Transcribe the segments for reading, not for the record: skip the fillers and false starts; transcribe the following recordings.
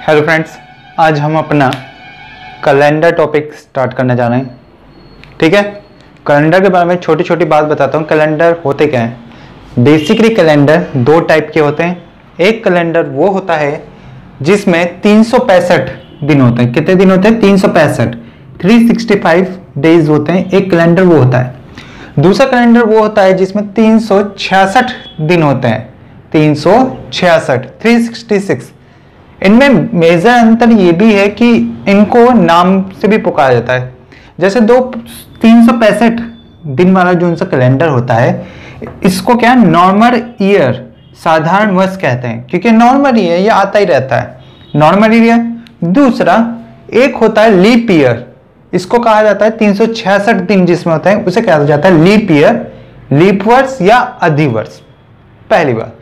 Hello friends, आज हम अपना कैलेंडर टॉपिक स्टार्ट करने जा रहे हैं। ठीक है, कैलेंडर के बारे में छोटी छोटी बात बताता हूँ। कैलेंडर होते क्या हैं? बेसिकली कैलेंडर दो टाइप के होते हैं। एक कैलेंडर वो होता है जिसमें 365 दिन होते हैं। कितने दिन होते हैं? 365, 365 डेज होते हैं। एक कैलेंडर वो होता है। दूसरा कैलेंडर वो होता है जिसमें 366 दिन होते हैं। 366, 366। इनमें मेजर अंतर ये भी है कि इनको नाम से भी पुकारा जाता है। जैसे 365 दिन वाला जो उनका कैलेंडर होता है, इसको क्या नॉर्मल ईयर, साधारण वर्ष कहते हैं, क्योंकि नॉर्मल ईयर ये आता ही रहता है, नॉर्मल ईयर। दूसरा एक होता है लीप ईयर, इसको कहा जाता है 366 दिन जिसमें होता है उसे कहा जाता है लीप ईयर, लीप वर्ष या अधिवर्ष। पहली बात।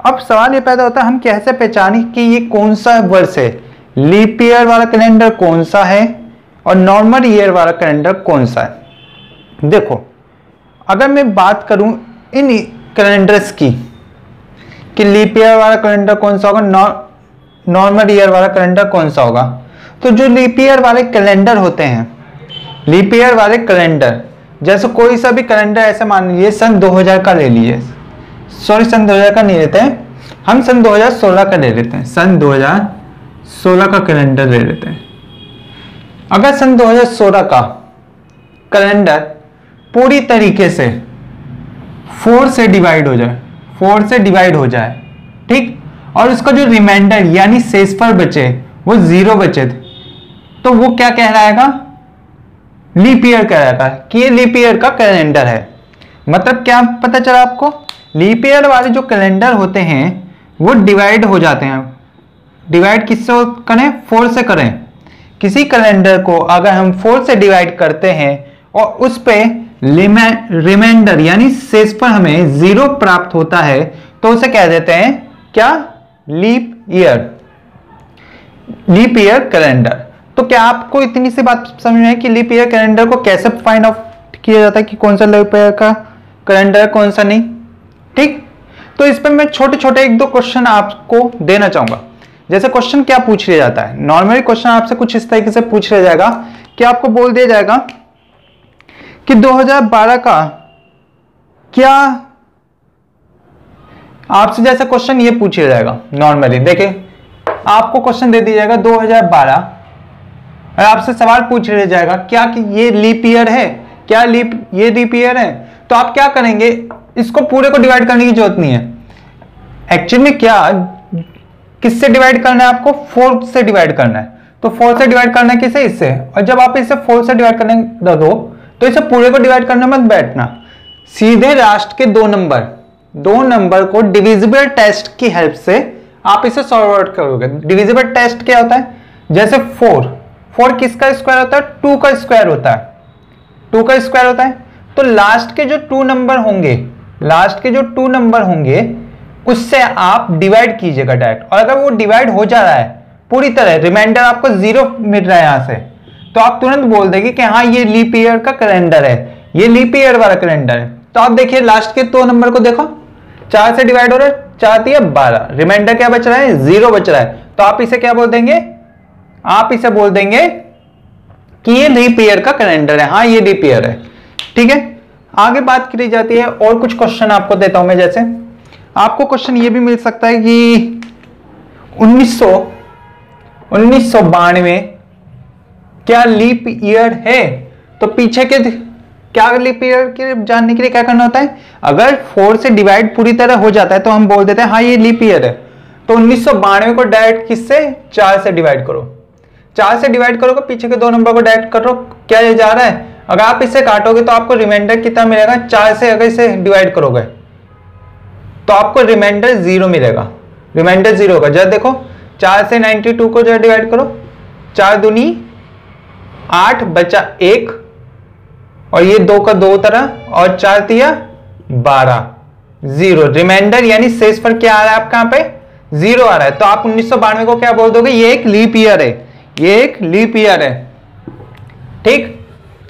अब सवाल ये पैदा होता है, हम कैसे पहचाने कि ये कौन सा वर्ष है? लीप ईयर वाला कैलेंडर कौन सा है और नॉर्मल ईयर वाला कैलेंडर कौन सा है? देखो, अगर मैं बात करूं इन कैलेंडर्स की कि लीप ईयर वाला कैलेंडर कौन सा होगा, नॉर्मल ईयर वाला कैलेंडर कौन सा होगा, तो जो लीप ईयर वाले कैलेंडर होते हैं, लीप ईयर वाले कैलेंडर, जैसे कोई सा भी कैलेंडर ऐसे मान लीजिए सन 2000 का ले लीजिए, सॉरी सन 2000 का नहीं लेते हैं, हम सन 2016 का ले लेते हैं। सन 2016 का कैलेंडर ले लेते हैं। अगर सन 2016 का कैलेंडर पूरी तरीके से 4 से डिवाइड हो जाए, 4 से डिवाइड हो जाए, ठीक, और उसका जो रिमाइंडर यानी शेषफल बचे वो 0 बचे, तो वो क्या कहलाएगा? लीप ईयर कहलाएगा कि ये लीप ईयर का कैलेंडर है। मतलब क्या पता चला आपको? लीप ईयर वाले जो कैलेंडर होते हैं वो डिवाइड हो जाते हैं। डिवाइड किससे करें? 4 से करें। किसी कैलेंडर को अगर हम 4 से डिवाइड करते हैं और उस पे रिमाइंडर यानी शेषफल हमें 0 प्राप्त होता है, तो उसे कह देते हैं क्या? Leap year, leap year calendar. तो क्या आपको इतनी सी बात समझ में है कि लीप ईयर कैलेंडर को कैसे फाइंड आउट किया जाता है कि कौन सा लीप ईयर का कैलेंडर है, कौन सा नहीं? ठीक, तो इस पर मैं छोटे छोटे 1-2 क्वेश्चन आपको देना चाहूंगा। जैसे क्वेश्चन क्या पूछ लिया जाता है, नॉर्मली क्वेश्चन आपसे कुछ इस तरीके से पूछ लिया जाएगा कि आपको बोल दिया जाएगा कि 2012 का क्या, आपसे जैसा क्वेश्चन ये पूछ लिया जाएगा। नॉर्मली देखिए, आपको क्वेश्चन दे दिया जाएगा 2012 और आपसे सवाल पूछ लिया जाएगा क्या कि ये लीप ईयर है, क्या ये लीप ईयर है? तो आप क्या करेंगे? इसको पूरे को डिवाइड करने की जरूरत नहीं है। एक्चुअली में क्या, किससे डिवाइड करना है आपको? 4 से डिवाइड करना है। तो 4 से डिवाइड करना है किसे? इससे। और जब आप इसे 4 से डिवाइड करने लगो तो इसे पूरे को डिवाइड करने मत बैठना, सीधे लास्ट के 2 नंबर को डिविजिबल टेस्ट की हेल्प से आप इसे सॉल्व आउट करोगे। डिविजिबल टेस्ट क्या होता है? जैसे 4 किसका स्क्वायर होता है? 2 का स्क्वायर होता है, 2 का स्क्वायर होता है। तो लास्ट के जो 2 नंबर होंगे उससे आप डिवाइड कीजिएगा डायरेक्ट। और अगर वो डिवाइड हो जा रहा है पूरी तरह, रिमाइंडर आपको 0 मिल रहा है यहां से, तो आप तुरंत बोल देंगे कि हाँ ये लीप ईयर का कैलेंडर है, ये लीप ईयर वाला कैलेंडर है। तो आप देखिए लास्ट के 2 नंबर को देखो, 4 से डिवाइड हो रहा है, 4 × 12, रिमाइंडर क्या बच रहा है? 0 बच रहा है। तो आप इसे क्या बोल देंगे? आप इसे बोल देंगे कि ये लीप ईयर का कैलेंडर है, हाँ ये लीप ईयर है। ठीक है, आगे बात की जाती है और कुछ क्वेश्चन आपको देता हूं मैं। जैसे आपको क्वेश्चन ये भी मिल सकता है कि 1992 क्या लीप ईयर है? तो पीछे के क्या लीप ईयर के जानने के लिए क्या करना होता है? अगर 4 से डिवाइड पूरी तरह हो जाता है तो हम बोल देते हैं हाँ ये लीप ईयर है। तो 1992 को डायरेक्ट किससे? 4 से डिवाइड करो, 4 से डिवाइड करोगे, पीछे के 2 नंबर को डायरेक्ट करो, क्या ये जा रहा है? अगर आप इसे काटोगे तो आपको रिमाइंडर कितना मिलेगा? 4 से अगर इसे डिवाइड करोगे तो आपको रिमाइंडर 0 मिलेगा, रिमाइंडर 0 होगा। जब देखो 4 से 92 को जब डिवाइड करो, 4 दूनी 8 बचा 1 और ये 2 का 2 तरह और 4 तिया 12, 0 रिमाइंडर यानी शेषफल क्या आ रहा है आपका? यहाँ पे 0 आ रहा है। तो आप 1992 को क्या बोल दोगे? ये एक लीप ईयर है, ये एक लीप ईयर है। ठीक,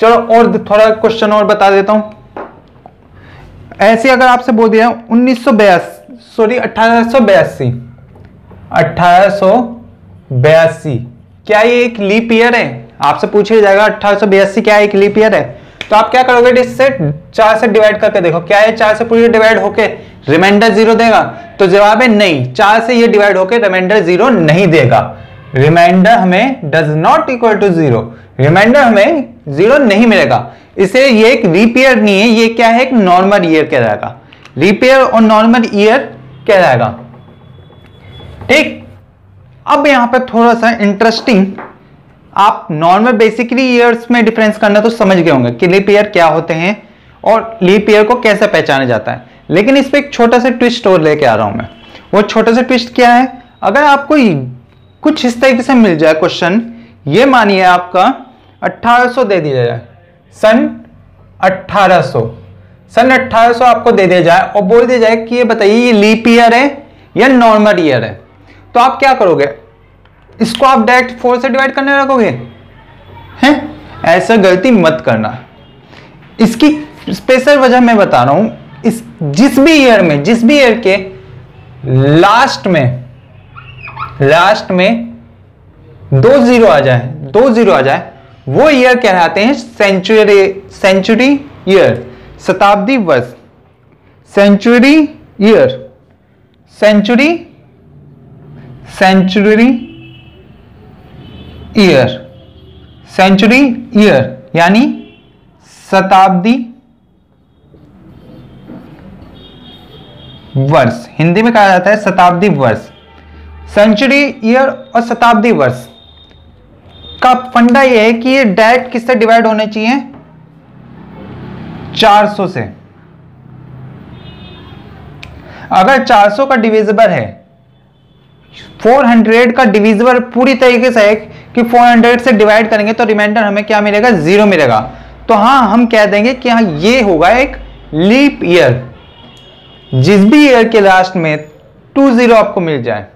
चलो और थोड़ा क्वेश्चन और बता देता हूं। ऐसे अगर आपसे बोल दिया 1882 1882 क्या ये एक लीप ईयर है? आपसे पूछा जाएगा 1882 क्या एक लीप ईयर है? तो आप क्या करोगे, इससे 4 से डिवाइड करके देखो, क्या ये 4 से पूरी डिवाइड होके रिमाइंडर 0 देगा? तो जवाब है नहीं, 4 से ये डिवाइड होके रिमाइंडर 0 नहीं देगा। रिमाइंडर हमें does not equal to 0, remainder हमें 0 नहीं मिलेगा। इसे ये एक लीप ईयर नहीं है, ये क्या है, एक नॉर्मल ईयर कहलाएगा। लीप ईयर और नॉर्मल ईयर कहलाएगा। ठीक, अब यहां पे थोड़ा सा इंटरेस्टिंग, आप नॉर्मल बेसिकली ईयर्स में डिफरेंस करना तो समझ गए होंगे कि लीप ईयर क्या होते हैं और लीप ईयर को कैसे पहचाना जाता है, लेकिन इस पे एक छोटा सा ट्विस्ट और लेके आ रहा हूं मैं। वो छोटा सा ट्विस्ट क्या है, अगर आपको कुछ इस तरीके से मिल जाए क्वेश्चन, ये मानिए आपका 1800 दे दिया जाए, सन 1800 आपको दे दिया जाए और बोल दिया जाए कि ये बताइए ये लीप ईयर है या नॉर्मल ईयर है, तो आप क्या करोगे? इसको आप डायरेक्ट 4 से डिवाइड करने लगोगे? हैं, ऐसा गलती मत करना। इसकी स्पेशल वजह मैं बता रहा हूं। इस जिस भी ईयर के लास्ट में 2 जीरो आ जाए, वो ईयर कहलाते हैं सेंचुरी ईयर, शताब्दी वर्ष। सेंचुरी ईयर यानी शताब्दी वर्ष, हिंदी में कहा जाता है शताब्दी वर्ष। सेंचुरी ईयर और शताब्दी वर्ष का फंडा यह है कि ये डायरेक्ट किससे डिवाइड होने चाहिए? 400 से। अगर 400 का डिविजिबल है, 400 का डिविजिबल पूरी तरीके से है कि 400 से डिवाइड करेंगे तो रिमाइंडर हमें क्या मिलेगा? 0 मिलेगा। तो हाँ, हम कह देंगे कि हाँ ये होगा एक लीप ईयर। जिस भी ईयर के लास्ट में 20 आपको मिल जाए,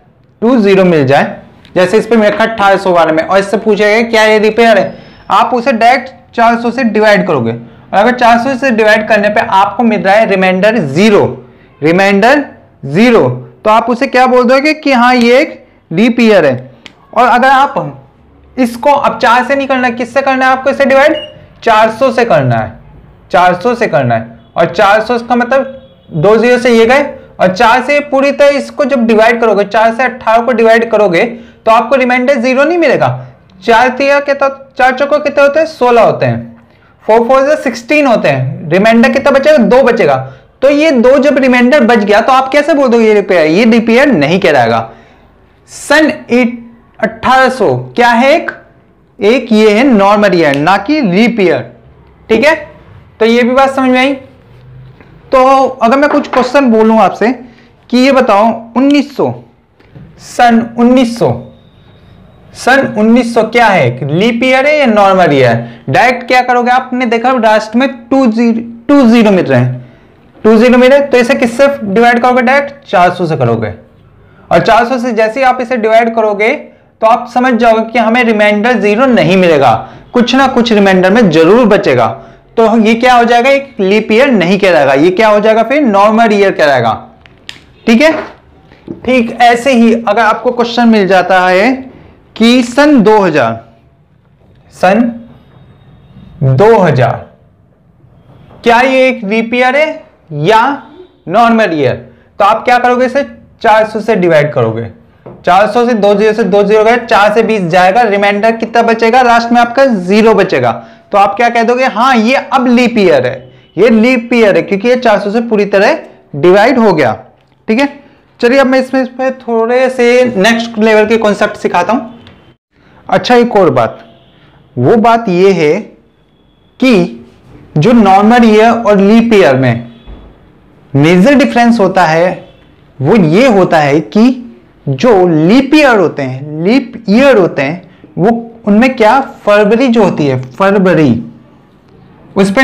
20 मिल जाए, जैसे इस पे मेरा 1800 वाले में, और इससे पूछेगा क्या ये लीप ईयर है, आप उसे डायरेक्ट 400 से डिवाइड करोगे, और अगर 400 से डिवाइड करने पे आपको मिल रहा है रिमाइंडर 0, तो आप उसे क्या बोल दोगे कि हाँ ये एक लीप ईयर है। और अगर आप इसको अब 4 से नहीं करना, किससे करना है आपको इसे डिवाइड? 400 से करना है, 400 से करना है। और 400 का मतलब 2 जीरो से ये गए, और 4 से पूरी तरह इसको जब डिवाइड करोगे, 4 से 18 को डिवाइड करोगे तो आपको रिमाइंडर 0 नहीं मिलेगा। 4 चौको कितने होते हैं? 16 होते हैं, 4 4 से 16 होते हैं, रिमाइंडर कितना बचेगा? 2 बचेगा। तो ये 2 जब रिमाइंडर बच गया तो आप कैसे बोल दोगे ये लीप ईयर? ये लीप ईयर नहीं कहलाएगा। सन 1800 क्या है? एक ये है नॉर्मल ईयर, ना कि लीप ईयर। ठीक है, तो ये भी बात समझ में आई। तो अगर मैं कुछ क्वेश्चन बोलूं आपसे कि ये बताओ 1900, सन 1900 क्या है? लीप ईयर है या नॉर्मल ईयर? डायरेक्ट क्या करोगे? आपने देखा लास्ट में 20 मिल रहे हैं, 20 मिले तो इसे किससे डिवाइड करोगे? डायरेक्ट 400 से करोगे। और 400 से जैसे ही आप इसे डिवाइड करोगे तो आप समझ जाओगे कि हमें रिमाइंडर 0 नहीं मिलेगा, कुछ ना कुछ रिमाइंडर में जरूर बचेगा। तो ये क्या हो जाएगा? एक लीप ईयर नहीं कहलाएगा, ये क्या हो जाएगा? फिर नॉर्मल ईयर कहलाएगा। ठीक है, ठीक ऐसे ही अगर आपको क्वेश्चन मिल जाता है कि सन 2000 क्या ये एक लीप ईयर है या नॉर्मल ईयर? तो आप क्या करोगे? इसे 400 से डिवाइड करोगे, 400 से 2 जीरो गए, 4 से 20 जाएगा, रिमाइंडर कितना बचेगा? लास्ट में आपका 0 बचेगा। तो आप क्या कह दोगे? हाँ ये अब लीप ईयर है, ये लीप ईयर है क्योंकि ये 400 से पूरी तरह डिवाइड हो गया। ठीक है, चलिए अब मैं इसमें थोड़े से नेक्स्ट लेवल के कॉन्सेप्ट सिखाता हूं। अच्छा, एक और बात, वो बात ये है कि जो नॉर्मल ईयर और लीप ईयर में मेजर डिफरेंस होता है वो ये होता है कि जो लीप ईयर होते हैं वो उनमें क्या फरवरी जो होती है, फरवरी उस पर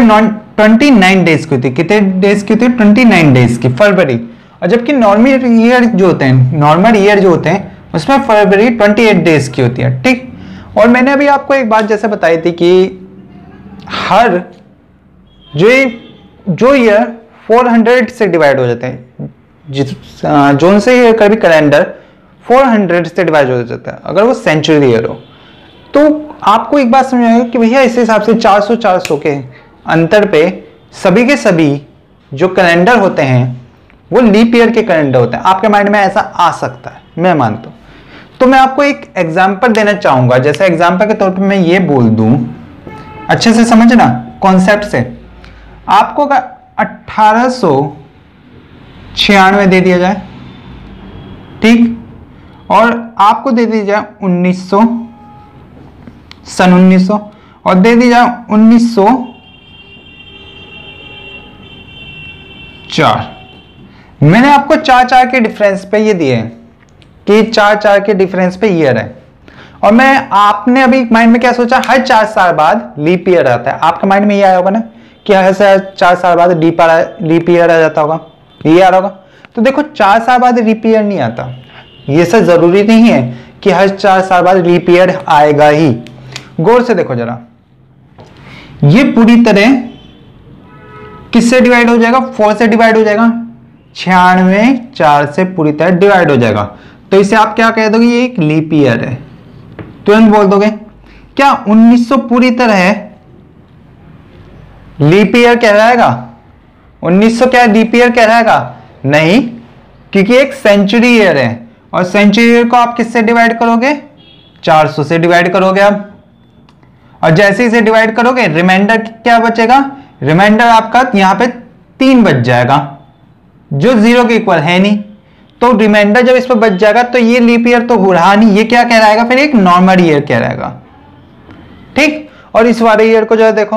29 डेज की होती है। कितने डेज की होती है? 29 डेज की फरवरी। और जबकि नॉर्मल ईयर जो होते हैं उसमें फरवरी 28 डेज की होती है। ठीक, और मैंने अभी आपको एक बात जैसे बताई थी कि हर जो ईयर 400 से डिवाइड हो जाते हैं, जोन से कभी कैलेंडर 400 से डिवाइड हो जाता है अगर वो सेंचुरी ईयर हो। तो आपको एक बात समझ आएगा कि भैया इस हिसाब से 400 के अंतर पे सभी के सभी जो कैलेंडर होते हैं वो लीप ईयर के कैलेंडर होते हैं। आपके माइंड में ऐसा आ सकता है, मैं मानता हूं। तो मैं आपको एक एग्जांपल देना चाहूंगा, जैसे एग्जांपल के तौर पे मैं ये बोल दूं, अच्छे से समझना कॉन्सेप्ट से। आपको 1896 दे दिया जाए, ठीक, और आपको दे दी जाए 1900 सन 1900 और दे दी जाए 1904। मैंने आपको 4 के डिफरेंस पे ये दिए हैं कि 4 के डिफरेंस पे ईयर है, और मैं आपने अभी माइंड में क्या सोचा, हर 4 साल बाद लीप ईयर आता है। आपके माइंड में ये आया होगा ना कि हर 4 साल बाद लीप ईयर आ जाता होगा, ये आ रहा होगा। तो देखो 4 साल बाद लीप ईयर नहीं आता, ये सब जरूरी नहीं है कि हर 4 साल बाद लीप ईयर आएगा ही। गौर से देखो जरा, ये पूरी तरह किससे डिवाइड हो जाएगा, 4 से डिवाइड हो जाएगा, 96 4 से पूरी तरह डिवाइड हो जाएगा। तो इसे आप क्या कह दोगे, ये एक लीप ईयर है, तुरंत बोल दोगे। क्या 1900 पूरी तरह है लीप ईयर कहलाएगा? 1900 क्या लीप ईयर कहलाएगा? नहीं, क्योंकि एक सेंचुरी ईयर है, और सेंचुरी ईयर को आप किससे डिवाइड करोगे, 400 से डिवाइड करोगे आप। और जैसे इसे डिवाइड करोगे रिमाइंडर क्या बचेगा, रिमाइंडर आपका यहां पे 3 बच जाएगा, जो 0 के इक्वल है नहीं। तो रिमाइंडर जब इस पर बच जाएगा तो ये लीप ईयर तो रहा नहीं, ये क्या कहलाएगा, फिर एक नॉर्मल ईयर कहलाएगा, ठीक। और इस वाले ईयर को जो है देखो,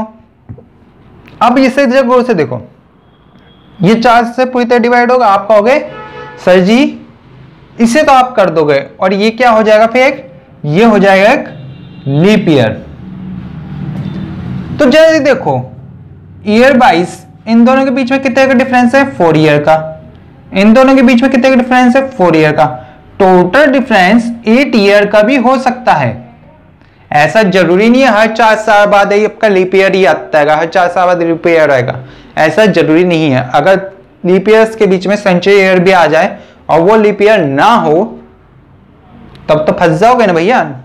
अब इसे जब गौर से देखो, ये 4 से पूरी तरह डिवाइड होगा, आप कहोगे सर जी इसे तो आप कर दोगे, और ये क्या हो जाएगा, फिर एक ये हो जाएगा एक लीप ईयर। तो जैसे देखो ईयर वाइज इन दोनों के बीच में कितने का डिफरेंस है, 4 ईयर का। इन दोनों के बीच में कितने का डिफरेंस है, 4 ईयर का। टोटल डिफरेंस 8 ईयर का भी हो सकता है। ऐसा जरूरी नहीं है हर 4 साल बाद ही आपका लीप ईयर ही आता है, हर 4 साल बाद लीप ईयर आएगा, ऐसा जरूरी नहीं है। अगर लीप ईयर्स के बीच में सेंचुरी ईयर भी आ जाए और वो लीप ईयर ना हो तब तो फंस जाओगे ना भैया,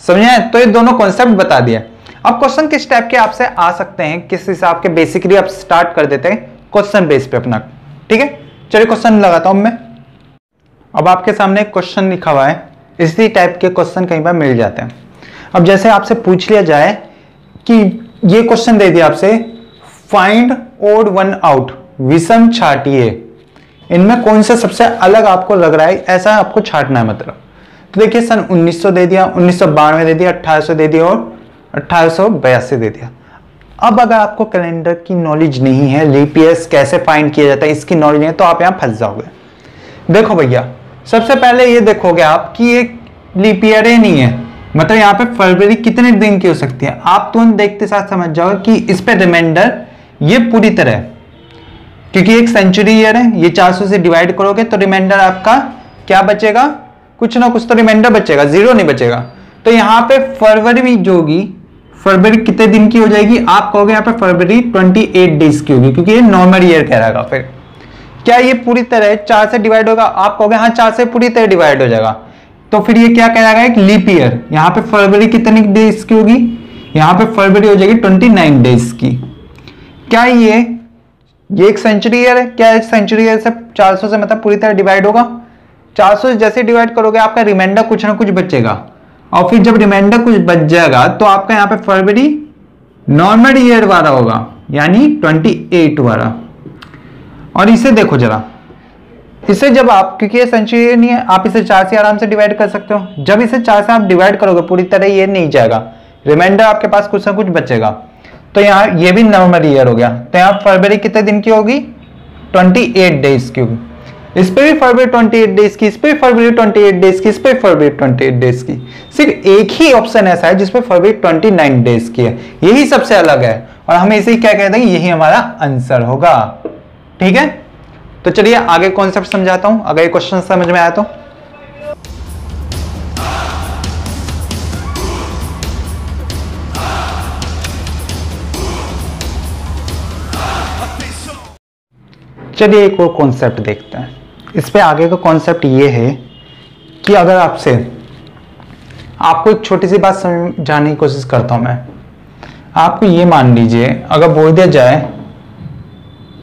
समझे। तो ये दोनों कॉन्सेप्ट बता दिया। अब क्वेश्चन किस टाइप के आपसे आ सकते हैं, किस हिसाब के, बेसिकली आप स्टार्ट कर देते हैं क्वेश्चन बेस पे अपना, ठीक है। चलिए क्वेश्चन लगाता हूं मैं। अब आपके सामने एक क्वेश्चन लिखा हुआ है, इसी टाइप के क्वेश्चन कई बार मिल जाते हैं। अब जैसे आपसे पूछ लिया जाए कि ये क्वेश्चन दे दिया आपसे, फाइंड ओड वन आउट, विषम छाटिए, इनमें कौन सा सबसे अलग आपको लग रहा है, ऐसा आपको छाटना है मतलब। तो देखिए सन 1900 दे दिया, 1992 दे दिया, 1800 दे दिया और 1882 दे दिया। अब अगर आपको कैलेंडर की नॉलेज नहीं है, लीप ईयर्स कैसे फाइंड किया जाता है इसकी नॉलेज नहीं है, तो आप यहां फंस जाओगे। देखो भैया सबसे पहले ये देखोगे आप कि ये लीप ईयर ही नहीं है, मतलब यहाँ पे फरवरी कितने दिन की हो सकती है, आप तुरंत देखते साथ समझ जाओगे कि इस पे रिमाइंडर ये पूरी तरह, क्योंकि एक सेंचुरी ईयर है, ये 400 से डिवाइड करोगे तो रिमाइंडर आपका क्या बचेगा, कुछ ना कुछ तो रिमाइंडर बचेगा, 0 नहीं बचेगा। तो यहाँ पे फरवरी भी जो होगी, फरवरी कितने दिन की हो जाएगी, आप कहोगे यहाँ पे फरवरी 28 डेज की होगी, क्योंकि ये नॉर्मल ईयर कहलाएगा। फिर क्या ये पूरी तरह 4 से डिवाइड होगा, आप कहोगे हाँ 4 से पूरी तरह डिवाइड हो जाएगा, तो फिर ये क्या कहलाएगा, एक लीप ईयर। यहाँ पे फरवरी कितनी डेज की होगी, यहाँ पे फरवरी हो जाएगी 29 डेज की। क्या ये एक सेंचुरी ईयर है, क्या एक सेंचुरी ईयर से 400 से मतलब पूरी तरह डिवाइड होगा, 400 से जैसे डिवाइड करोगे आपका रिमाइंडर कुछ ना कुछ बचेगा, और फिर जब रिमाइंडर कुछ बच जाएगा तो आपका यहाँ पे फरवरी नॉर्मल ईयर वाला होगा, यानी 28 वाला। और इसे देखो जरा, इसे जब आप, क्योंकि ये सेंचुरी ईयर नहीं है, आप इसे 4 से आराम से डिवाइड कर सकते हो। जब इसे 4 से आप डिवाइड करोगे पूरी तरह ये नहीं जाएगा, रिमाइंडर आपके पास कुछ ना कुछ बचेगा, तो यहाँ ये भी नॉर्मल ईयर हो गया। तो यहाँ फरवरी कितने दिन की होगी, 28 डेज की होगी। इस पे भी फरवरी 28 डेज की, इस पे फरवरी 28 डेज की, इस पे फरवरी 28 डेज की। सिर्फ एक ही ऑप्शन ऐसा है जिसपे फरवरी 29 डेज की है, यही सबसे अलग है, और हमें इसे क्या कहते हैं, यही हमारा आंसर होगा, ठीक है। तो चलिए आगे कॉन्सेप्ट समझाता हूं, अगर ये क्वेश्चन समझ में आया तो। चलिए एक और कॉन्सेप्ट देखते हैं। इस पे आगे का कॉन्सेप्ट ये है कि अगर आपको एक छोटी सी बात समझाने की कोशिश करता हूं मैं। आपको ये मान लीजिए, अगर बोल दिया जाए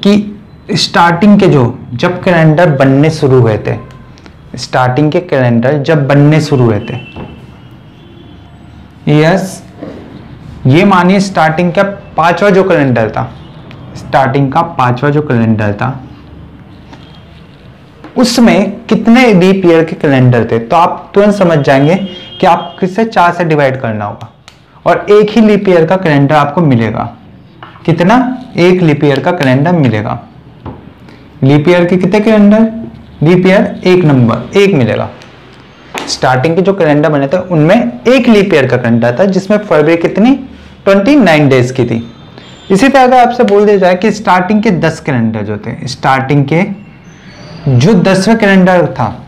कि स्टार्टिंग के जब कैलेंडर बनने शुरू हुए थे, स्टार्टिंग के कैलेंडर जब बनने शुरू हुए थे, यस, ये मानिए स्टार्टिंग का 5वां जो कैलेंडर था, स्टार्टिंग का 5वां जो कैलेंडर था, उसमें कितने लीप ईयर के कैलेंडर थे, तो आप तुरंत समझ जाएंगे कि आप किससे 4 से डिवाइड करना होगा और एक ही लीप ईयर का कैलेंडर आपको मिलेगा। कितना? एक लीप ईयर का कैलेंडर मिलेगा। लीप ईयर के कितने कैलेंडर? लीप ईयर एक मिलेगा। स्टार्टिंग के जो कैलेंडर बने थे उनमें एक लीप ईयर का कैलेंडर था, जिसमें फरवरी कितनी 29 डेज की थी। इसी तरह अगर आपसे बोल दिया जाए कि स्टार्टिंग के 10 कैलेंडर जो थे, स्टार्टिंग के जो 10वें कैलेंडर था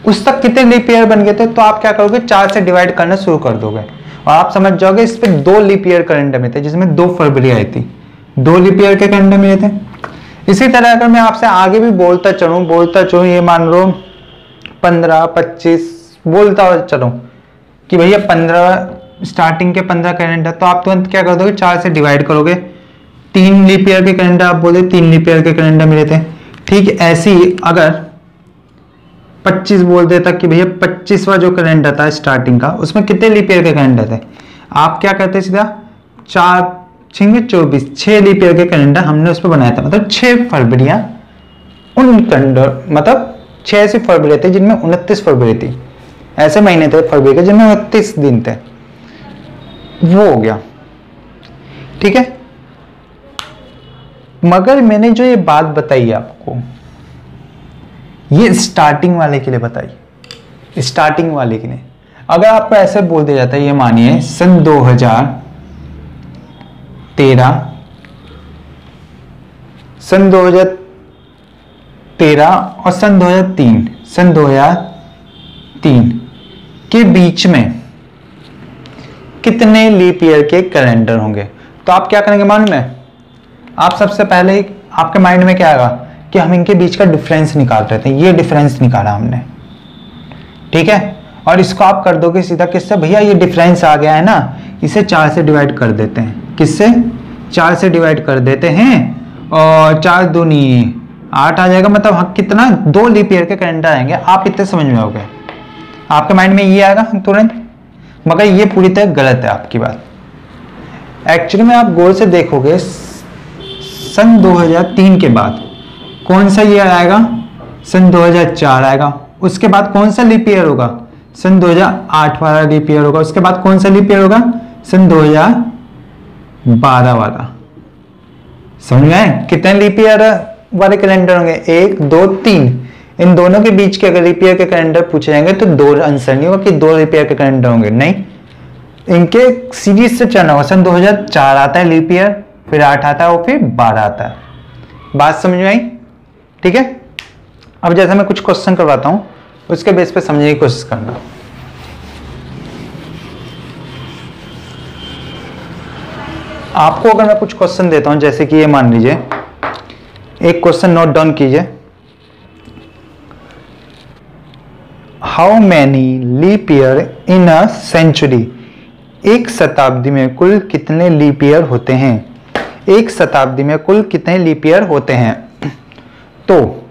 उस तक कितने लीप ईयर बन गए थे, तो आप क्या करोगे? 4 से डिवाइड करना शुरू कर दोगे और आप समझ जाओगे इस पे 2 लीप ईयर कैलेंडर में थे, जिसमें 2 फरवरी आई थी, 2 लीप ईयर के कैलेंडर मिले थे। इसी तरह अगर मैं आपसे आगे भी बोलता चलूं, ये मान लो 15, 25 बोलता चलूं कि भैया 15 स्टार्टिंग के 15 कैलेंडर, तो आप तुरंत क्या कर दोगे? 4 से डिवाइड करोगे। 3 लीप ईयर के कैलेंडर आप बोले, 3 लीप ईयर के कैलेंडर मिले थे। ठीक, ऐसे ही अगर 25 बोल देता कि भैया 25वां जो कैलेंडर था स्टार्टिंग का, उसमें कितने लीप ईयर के कैलेंडर थे, आप क्या करते? सीधा 4 6 24, 6 लीप ईयर के कैलेंडर हमने उस पर बनाया था। मतलब 6 फरवरियां उन कैलेंडर, मतलब 6 ऐसी फरवरी थी जिनमें 29 फरवरी थी, ऐसे महीने थे फरवरी के जिनमें 29 दिन थे। वो हो गया, ठीक है। मगर मैंने जो ये बात बताई आपको, ये स्टार्टिंग वाले के लिए बताई, स्टार्टिंग वाले के लिए। अगर आपको ऐसे बोल दिया जाता है, ये मानिए सन 2013, सन 2013 और सन 2003 के बीच में कितने लीप ईयर के कैलेंडर होंगे, तो आप क्या करेंगे मालूम है? आप सबसे पहले आपके माइंड में क्या आएगा कि हम इनके बीच का डिफरेंस निकाल रहे थे, ये डिफरेंस निकाला हमने, ठीक है। और इसको आप कर दोगे सीधा किससे? भैया ये डिफरेंस आ गया है ना, इसे 4 से डिवाइड कर देते हैं। किससे? 4 से डिवाइड कर देते हैं और 4 दूनी 8 आ जाएगा। मतलब कितना? 2 लीप ईयर के कैलेंडर आएंगे। आप इतने समझ में आओगे, आपके माइंड में ये आएगा तुरंत। मगर ये पूरी तरह गलत है आपकी बात। एक्चुअली में आप गौर से देखोगे, सन 2003 के बाद कौन सा ईयर आएगा? सन 2004 आएगा। उसके बाद कौन सा लीप ईयर होगा? सन 2008 वाला लीप ईयर होगा। उसके बाद कौन सा लीप ईयर होगा? सन 2012 वाला। समझ में आए? कितने लीप ईयर वाले कैलेंडर होंगे? 1 2 3। इन दोनों के बीच के अगर लीप ईयर के कैलेंडर पूछे जाएंगे तो 2 आंसर नहीं होगा कि 2 लीप ईयर के कैलेंडर होंगे, नहीं, इनके सीरीज से चलना होगा। सन 2004 आता है लीप ईयर, फिर 8 आता है और फिर 12 आता है। बात समझ में आई? ठीक है। अब जैसे मैं कुछ क्वेश्चन करवाता हूं, उसके बेस पे समझने की कोशिश करना। आपको अगर मैं कुछ क्वेश्चन देता हूं, जैसे कि ये मान लीजिए, एक क्वेश्चन नोट डाउन कीजिए। How many leap year in a century? एक शताब्दी में कुल कितने लीप ईयर होते हैं? एक शताब्दी में कुल कितने लीप ईयर होते हैं? तो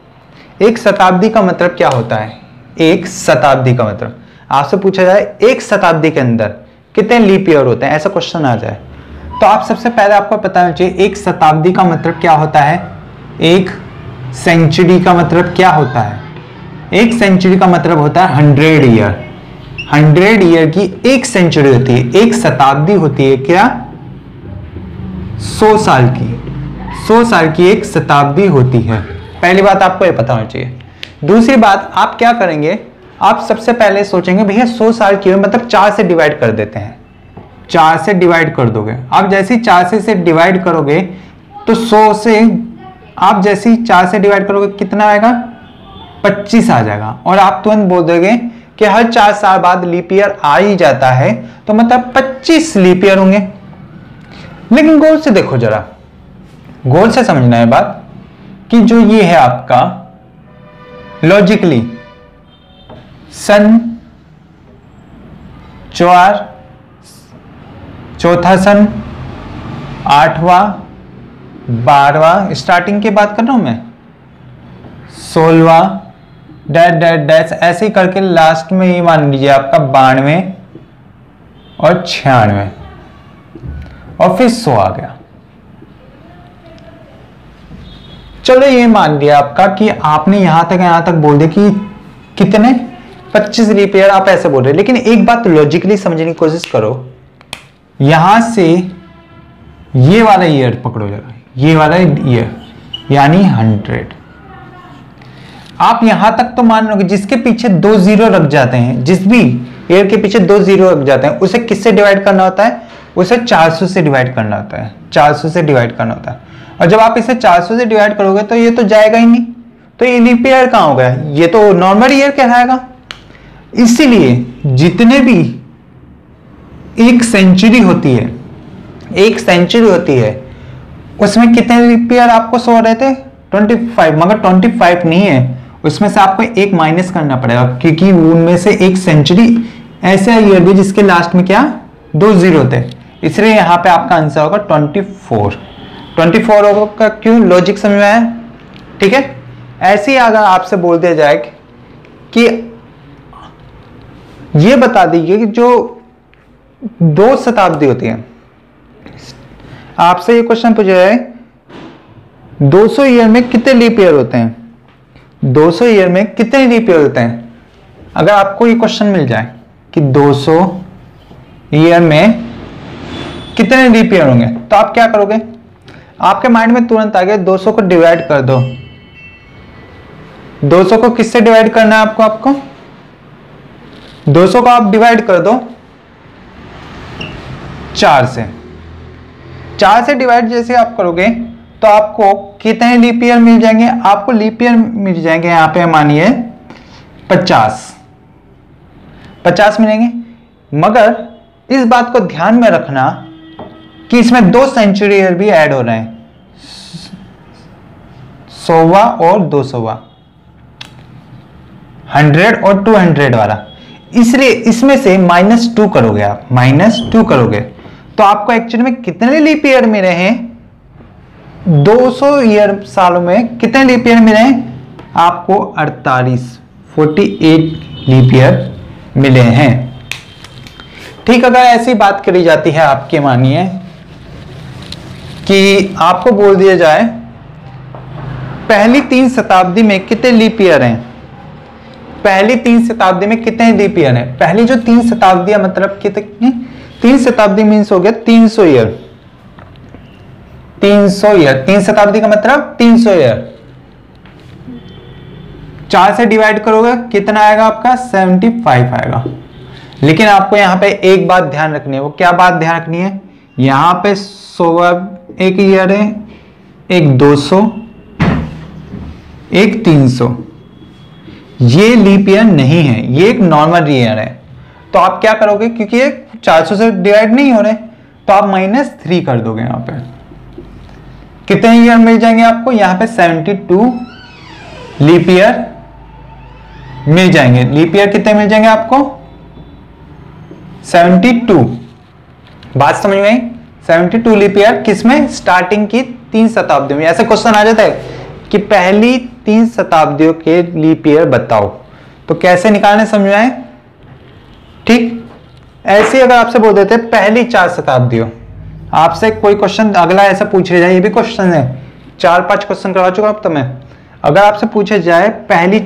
एक शताब्दी का मतलब क्या होता है? एक शताब्दी का मतलब आपसे पूछा जाए एक शताब्दी के अंदर कितने लीप ईयर होते हैं, ऐसा क्वेश्चन आ जाए, तो आप सबसे पहले आपको पता होना चाहिए एक शताब्दी का मतलब क्या होता है, एक सेंचुरी का मतलब क्या होता है। एक सेंचुरी का मतलब होता है 100 ईयर। 100 ईयर की एक सेंचुरी होती है। एक शताब्दी होती है क्या? 100 साल की। 100 साल की एक शताब्दी होती है। पहली बात आपको ये पता होना चाहिए। दूसरी बात, आप क्या करेंगे, आप सबसे पहले सोचेंगे भैया 100 साल की मतलब 4 से डिवाइड कर देते हैं। 4 से डिवाइड कर दोगे। आप जैसे ही 4 से डिवाइड करोगे तो 100 से आप जैसे ही 4 से डिवाइड करोगे कितना आएगा? 25 आ जाएगा। और आप तुरंत बोल दोगे कि हर 4 साल बाद लीप ईयर आ ही जाता है, तो मतलब 25 लीप ईयर होंगे। लेकिन गौर से देखो, जरा गौर से समझना है बात कि जो ये है आपका लॉजिकली सन, ज्वार, चौथा सन, 8वां, 12वां, स्टार्टिंग की बात कर रहा हूं मैं, 16वां, डैश डैश डैश, ऐसे ही करके लास्ट में ये मान लीजिए आपका 92 और 96 और फिर 100 आ गया। चलो ये मान लिया आपका कि आपने यहां तक बोल दिया कि कितने 25 लीप ईयर आप ऐसे बोल रहे हैं, लेकिन एक बात लॉजिकली समझने की कोशिश करो। यहां से ये वाला ईयर पकड़ो जरा, ये वाला ईयर यानी 100। आप यहां तक तो मान लो कि जिसके पीछे 2 जीरो रख जाते हैं, जिस भी ईयर के पीछे 2 जीरो रख जाते हैं, उसे किससे डिवाइड करना होता है? उसे 400 से डिवाइड करना होता है, 400 से डिवाइड करना होता है। और जब आप इसे 400 से डिवाइड करोगे तो ये तो जाएगा ही नहीं, तो ये लीप ईयर कहां हो गया? ये तो नॉर्मल ईयर कहलाएगा। इसीलिए जितने भी एक सेंचुरी होती है, एक सेंचुरी होती है, उसमें कितने लीप ईयर आपको शो हो रहे थे? 25, मगर 25 नहीं है, उसमें से आपको एक माइनस करना पड़ेगा, क्योंकि उनमें से एक सेंचुरी ऐसा ईयर भी जिसके लास्ट में क्या 2 जीरो थे, इसलिए यहां पे आपका आंसर होगा 24 होगा। क्यों? लॉजिक समझ में आया? ठीक है। ऐसे ही अगर आपसे बोल दिया जाए कि ये बता दीजिए कि जो 2 शताब्दी होती है, आपसे ये क्वेश्चन पूछा जाए 200 ईयर में कितने लीप ईयर होते हैं? 200 ईयर में कितने लीप ईयर होते हैं? अगर आपको ये क्वेश्चन मिल जाए कि 200 ईयर में कितने लीप ईयर होंगे, तो आप क्या करोगे? आपके माइंड में तुरंत आ गया 200 को डिवाइड कर दो। 200 को किससे डिवाइड करना है आपको 200 को आप डिवाइड कर दो 4 से। 4 से डिवाइड जैसे आप करोगे तो आपको कितने लीप ईयर मिल जाएंगे? आपको लीप ईयर मिल जाएंगे यहां पे मानिए 50 मिलेंगे। मगर इस बात को ध्यान में रखना कि इसमें 2 सेंचुरी ईयर भी ऐड हो रहे हैं, 100वां और 200वां, 100 और 200 वाला। इसलिए इसमें से -2 करोगे आप, -2 करोगे तो आपको एक्चुअली में कितने लीप ईयर मिले हैं? 200 ईयर सालों में कितने लीप ईयर मिले हैं? आपको 48 लीप ईयर मिले हैं। ठीक, अगर ऐसी बात करी जाती है आपके मानिए कि आपको बोल दिया जाए पहली 3 शताब्दी में कितने लीप ईयर हैं? पहली 3 शताब्दी में कितने लीप ईयर हैं? पहली जो 3 शताब्दियां मतलब कितनी? 3 शताब्दी मीन्स हो गया 300 ईयर। 300 ईयर, 3 शताब्दी का मतलब 300 ईयर। 4 से डिवाइड करोगे कितना आएगा आपका? 75 आएगा। लेकिन आपको यहां पे एक बात ध्यान रखनी है। वो क्या बात ध्यान रखनी है? यहां पे 100 एक ईयर है, एक 200, एक 300। ये लीप ईयर नहीं है, ये एक नॉर्मल ईयर है। तो आप क्या करोगे? क्योंकि ये 400 से डिवाइड नहीं हो रहे, तो आप -3 कर दोगे। यहां पे कितने ईयर मिल जाएंगे आपको? यहां पे 72 लीप ईयर मिल जाएंगे। लीप ईयर कितने मिल जाएंगे आपको? 72। बात समझ में आई? 72 लीप ईयर किसमें? स्टार्टिंग की 3 शताब्दियों में। ऐसे क्वेश्चन आ जाता है कि पहली 3 शताब्दियों के लीप ईयर बताओ, तो कैसे निकालने समझ में आए? ठीक, ऐसे अगर आपसे बोल देते पहली 4 शताब्दियों, आपसे कोई क्वेश्चन अगला ऐसा पूछ लिया जाए, ये भी क्वेश्चन है, 4-5 क्वेश्चन करवा चुका अब तो मैं। अगर आपसे पूछा जाए पहली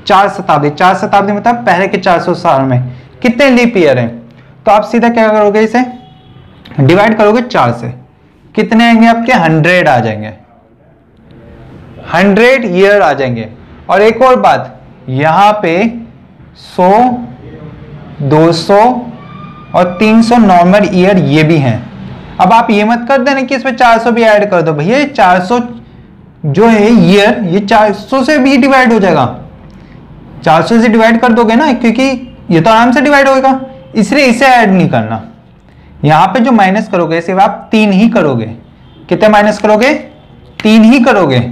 4 शताब्दी मतलब पहले के 400 साल में कितने लीप ईयर हैं, तो आप सीधा क्या करोगे? इसे डिवाइड करोगे 4 से। कितने आएंगे आपके? 100 आ जाएंगे, 100 ईयर आ जाएंगे। और एक और बात, यहां पे 100, 200 और 300 नॉर्मल ईयर ये भी हैं। अब आप ये मत कर देना कि इसमें 400 भी ऐड कर दो। भैया 400 जो है ईयर, ये 400 से भी डिवाइड हो जाएगा। 400 से डिवाइड कर दोगे ना, क्योंकि ये तो आराम से डिवाइड होगा, इसलिए इसे ऐड नहीं करना। यहां पे जो माइनस करोगे सिर्फ आप 3 ही करोगे। कितने माइनस करोगे? 3 ही करोगे,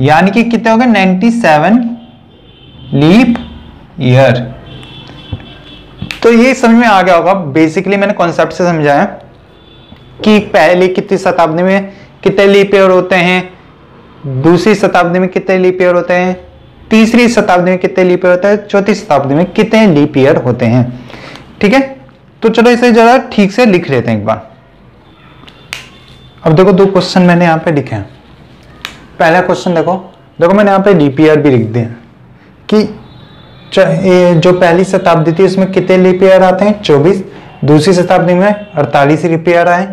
यानी कि कितने हो गए? 97 लीप ईयर। तो ये समझ में आ गया होगा, बेसिकली मैंने कॉन्सेप्ट से समझाया कि पहले कितनी शताब्दी में कितने लीप ईयर होते हैं, दूसरी शताब्दी में कितने लीप ईयर होते हैं, तीसरी शताब्दी में कितने लीप ईयर होते हैं, चौथी शताब्दी में कितने लीप ईयर होते हैं। ठीक है, तो चलो इसे जरा ठीक से लिख लेते हैं एक बार। अब देखो दो क्वेश्चन मैंने यहाँ पे लिखे हैं। पहला क्वेश्चन देखो मैंने यहाँ पे लीप ईयर भी लिख दिया कि जो पहली शताब्दी थी उसमें कितने लीप ईयर आते हैं, 24। दूसरी शताब्दी में 48 लीप ईयर आए।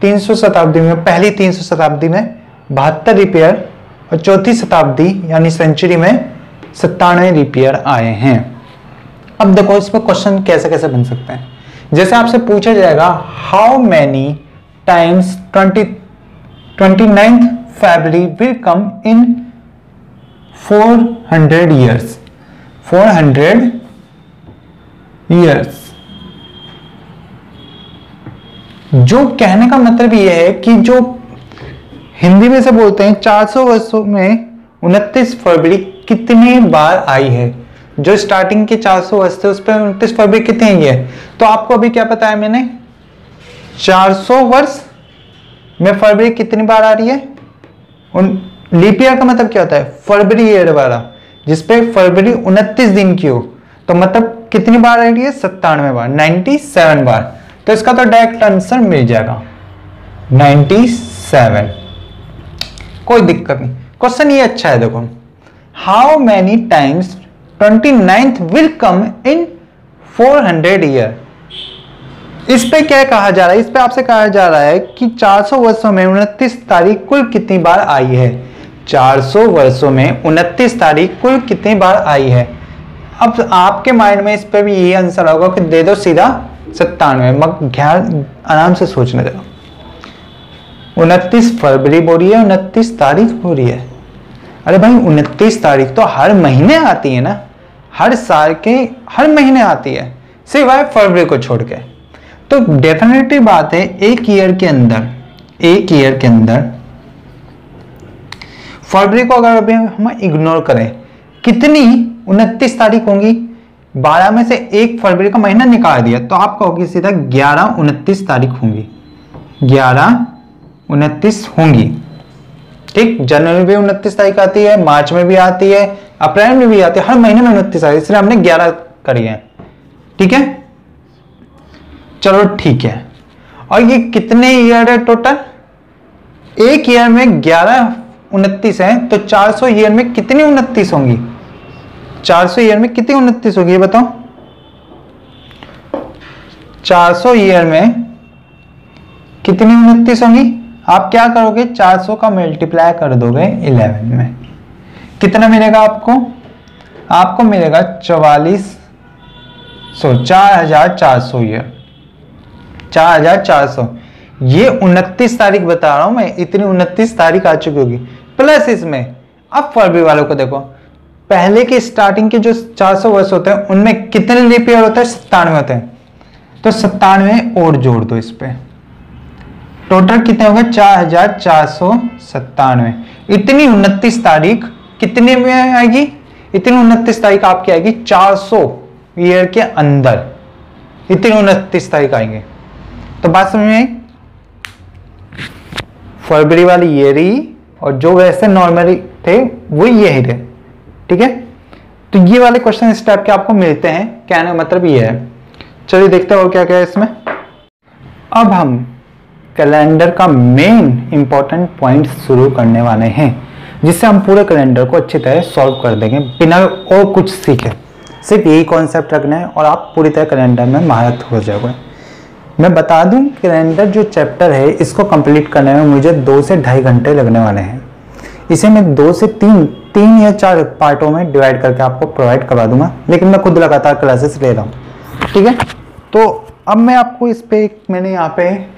300 शताब्दी में, पहली 300 शताब्दी में 72 लीप ईयर, और चौथी शताब्दी यानी सेंचुरी में 97 लीप ईयर आए हैं। अब देखो इसमें क्वेश्चन कैसे कैसे बन सकते हैं। जैसे आपसे पूछा जाएगा how many times 29th February will come in 400 years। 400 years, जो कहने का मतलब यह है कि जो हिंदी में से बोलते हैं 400 वर्षों में 29 फरवरी कितने बार आई है। जो स्टार्टिंग के 400 वर्ष थे उस पर 29 फरवरी कितने आई है। तो आपको अभी क्या पता है, मैंने 400 वर्ष में फरवरी कितनी बार आ रही है। लीप ईयर का मतलब क्या होता है, फरवरी ईयर वाला, जिसपे फरवरी 29 दिन की हो, तो मतलब कितनी बार आ रही है, 97 बार, 97 बार। तो इसका तो डायरेक्ट आंसर मिल जाएगा 97। कोई दिक्कत नहीं, क्वेश्चन ये अच्छा है। देखो how many times 29th will come in 400 year. इस पे क्या कहा जा रहा है, इस पे आपसे कहा जा रहा है कि 400 वर्षों में 29 तारीख कुल कितनी बार आई है। 400 वर्षों में 29 तारीख कुल कितनी बार आई है। अब आपके माइंड में इस पे भी यही आंसर होगा कि दे दो सीधा 97। मगर ध्यान आराम से सोचने दो। 29 फरवरी बोल रही है, 29 तारीख बोल रही है। अरे भाई 29 तारीख तो हर महीने आती है ना, हर साल के हर महीने आती है, सिवाय फरवरी को छोड़ के। तो डेफिनेटली बात है एक ईयर के अंदर फरवरी को अगर अभी हम इग्नोर करें, कितनी 29 तारीख होंगी। 12 में से एक फरवरी का महीना निकाल दिया तो आपका होगी सीधा 11-29 तारीख होंगी। 11-29 होंगी। ठीक, जनवरी में 29 तारीख आती है, मार्च में भी आती है, अप्रैल में भी आती है, हर महीने में 29 तारीख, इसलिए हमने 11 करी है। ठीक है, चलो ठीक है। और ये कितने ईयर है टोटल, एक ईयर में 11-29 है, तो 400 ईयर में कितनी 29 होंगी। 400 ईयर में कितनी 29 होगी ये बताओ। 400 ईयर में कितनी 29 होंगी। आप क्या करोगे, 400 का मल्टीप्लाई कर दोगे 11 में, कितना मिलेगा आपको मिलेगा 4400 ईयर, 4400। ये 29 तारीख बता रहा हूं मैं, इतनी 29 तारीख आ चुकी होगी। प्लस इसमें अब फरवरी वालों को देखो, पहले के स्टार्टिंग के जो 400 वर्ष होते हैं उनमें कितने लीप ईयर होते हैं, 97 होते हैं। तो 97 और जोड़ दो इस पे, टोटल कितने हो गए 4497। इतनी 29 तारीख कितने में आएगी, इतनी 29 तारीख आपकी आएगी 400 ईयर के अंदर, इतनी 29 तारीख आएंगे। तो बात समझ में आई, फरवरी वाली ये रही और जो वैसे नॉर्मली थे वो ये ही थे। ठीक है, तो ये वाले क्वेश्चन इस टाइप के आपको मिलते हैं, कहने का मतलब ये है। चलिए देखते हो क्या क्या है इसमें। अब हम कैलेंडर का मेन इंपॉर्टेंट पॉइंट शुरू करने वाले हैं, जिससे हम पूरे कैलेंडर को अच्छी तरह सॉल्व कर देंगे बिना और कुछ सीखे। सिर्फ यही कॉन्सेप्ट रखना है और आप पूरी तरह कैलेंडर में महारत हो जाओगे। मैं बता दूं, कैलेंडर जो चैप्टर है इसको कंप्लीट करने में मुझे 2 से 2.5 घंटे लगने वाले हैं। इसे मैं 2 से 3 या 4 पार्टों में डिवाइड करके आपको प्रोवाइड करवा दूंगा, लेकिन मैं खुद लगातार क्लासेस ले रहा हूँ। ठीक है, तो अब मैं आपको इस पे मैंने यहाँ पे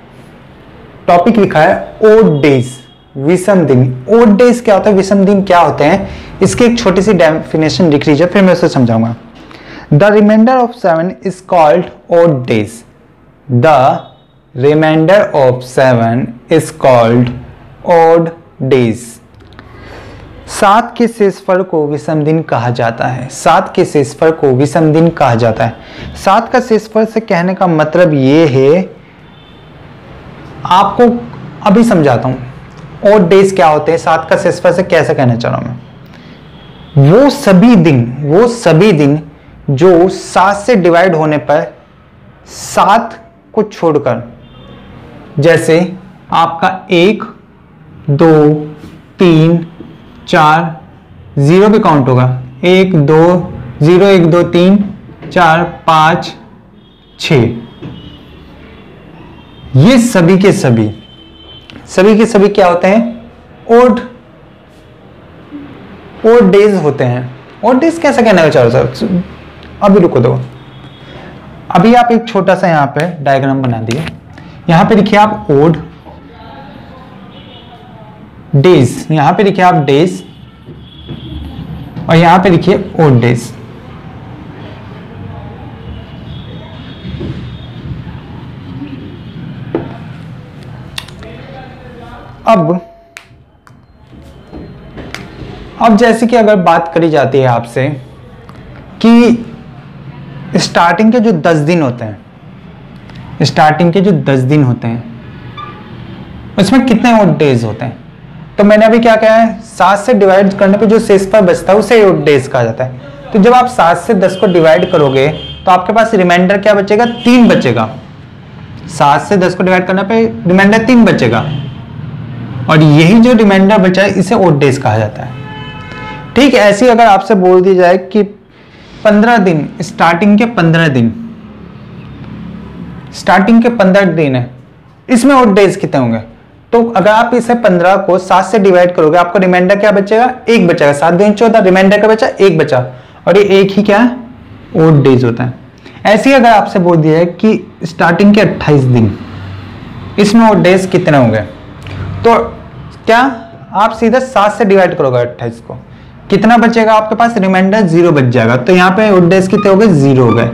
टॉपिक लिखा है ओड डेज, विषम दिन। ओड डेज क्या होता है, विषम दिन क्या होते हैं, इसकी एक छोटी सी डेफिनेशन लिख लीजिए, फिर मैं उसे समझाऊंगा। The remainder of 7 is called odd days. The remainder of 7 is called odd days. 7 के शेषफल को विषम दिन कहा जाता है। 7 के शेषफल को विषम दिन कहा जाता है। 7 का शेषफल से कहने का मतलब ये है, आपको अभी समझाता हूं और डेज क्या होते हैं, 7 का शेषफल से कैसे कहना चाह रहा हूं मैं। वो सभी दिन जो 7 से डिवाइड होने पर 7 को छोड़कर, जैसे आपका 1 2 3 4 जीरो भी काउंट होगा, 1 2 0 1 2 3 4 5 6, ये सभी के सभी क्या होते हैं, ओड डेज होते हैं। ओड डेज कैसे कहना है चारों सर, अभी रुको दो, अभी आप एक छोटा सा यहां पे डायग्राम बना दिए, यहां पे लिखिए आप ओड डेज, यहां पे लिखिए आप डेज और यहां पे लिखिए ओड डेज। अब जैसे कि अगर बात करी जाती है आपसे कि स्टार्टिंग के जो 10 दिन होते हैं, उसमें कितने ओड डेज होते हैं, तो मैंने अभी क्या कहा है, 7 से डिवाइड करने पे जो शेषफल बचता है उसे ओड डेज कहा जाता है। तो जब आप 7 से 10 को डिवाइड करोगे तो आपके पास रिमाइंडर क्या बचेगा, 3 बचेगा। 7 से 10 को डिवाइड करने पे रिमाइंडर 3 बचेगा और यही जो रिमाइंडर बचा है इसे ओड डेज कहा जाता है। ठीक है, ऐसी अगर आपसे बोल दी जाए कि 15 दिन, स्टार्टिंग के 15 दिन है, इसमें ओड डेज कितने होंगे, तो अगर आप इसे 15 को 7 से डिवाइड करोगे आपको रिमाइंडर क्या बचेगा, 1 बचेगा। 7 दिन 14, रिमाइंडर का बचा 1 बचा और ये 1 ही क्या है, ओड डेज होता है। ऐसे ही अगर आपसे बोल दिया है कि स्टार्टिंग के 28 दिन, इसमें ओड डेज कितने होंगे, तो क्या आप सीधा 7 से डिवाइड करोगे 28 को, कितना बचेगा आपके पास, रिमाइंडर 0 बच जाएगा, तो यहाँ पे ओड डेज कितने हो गए, 0 हो गए।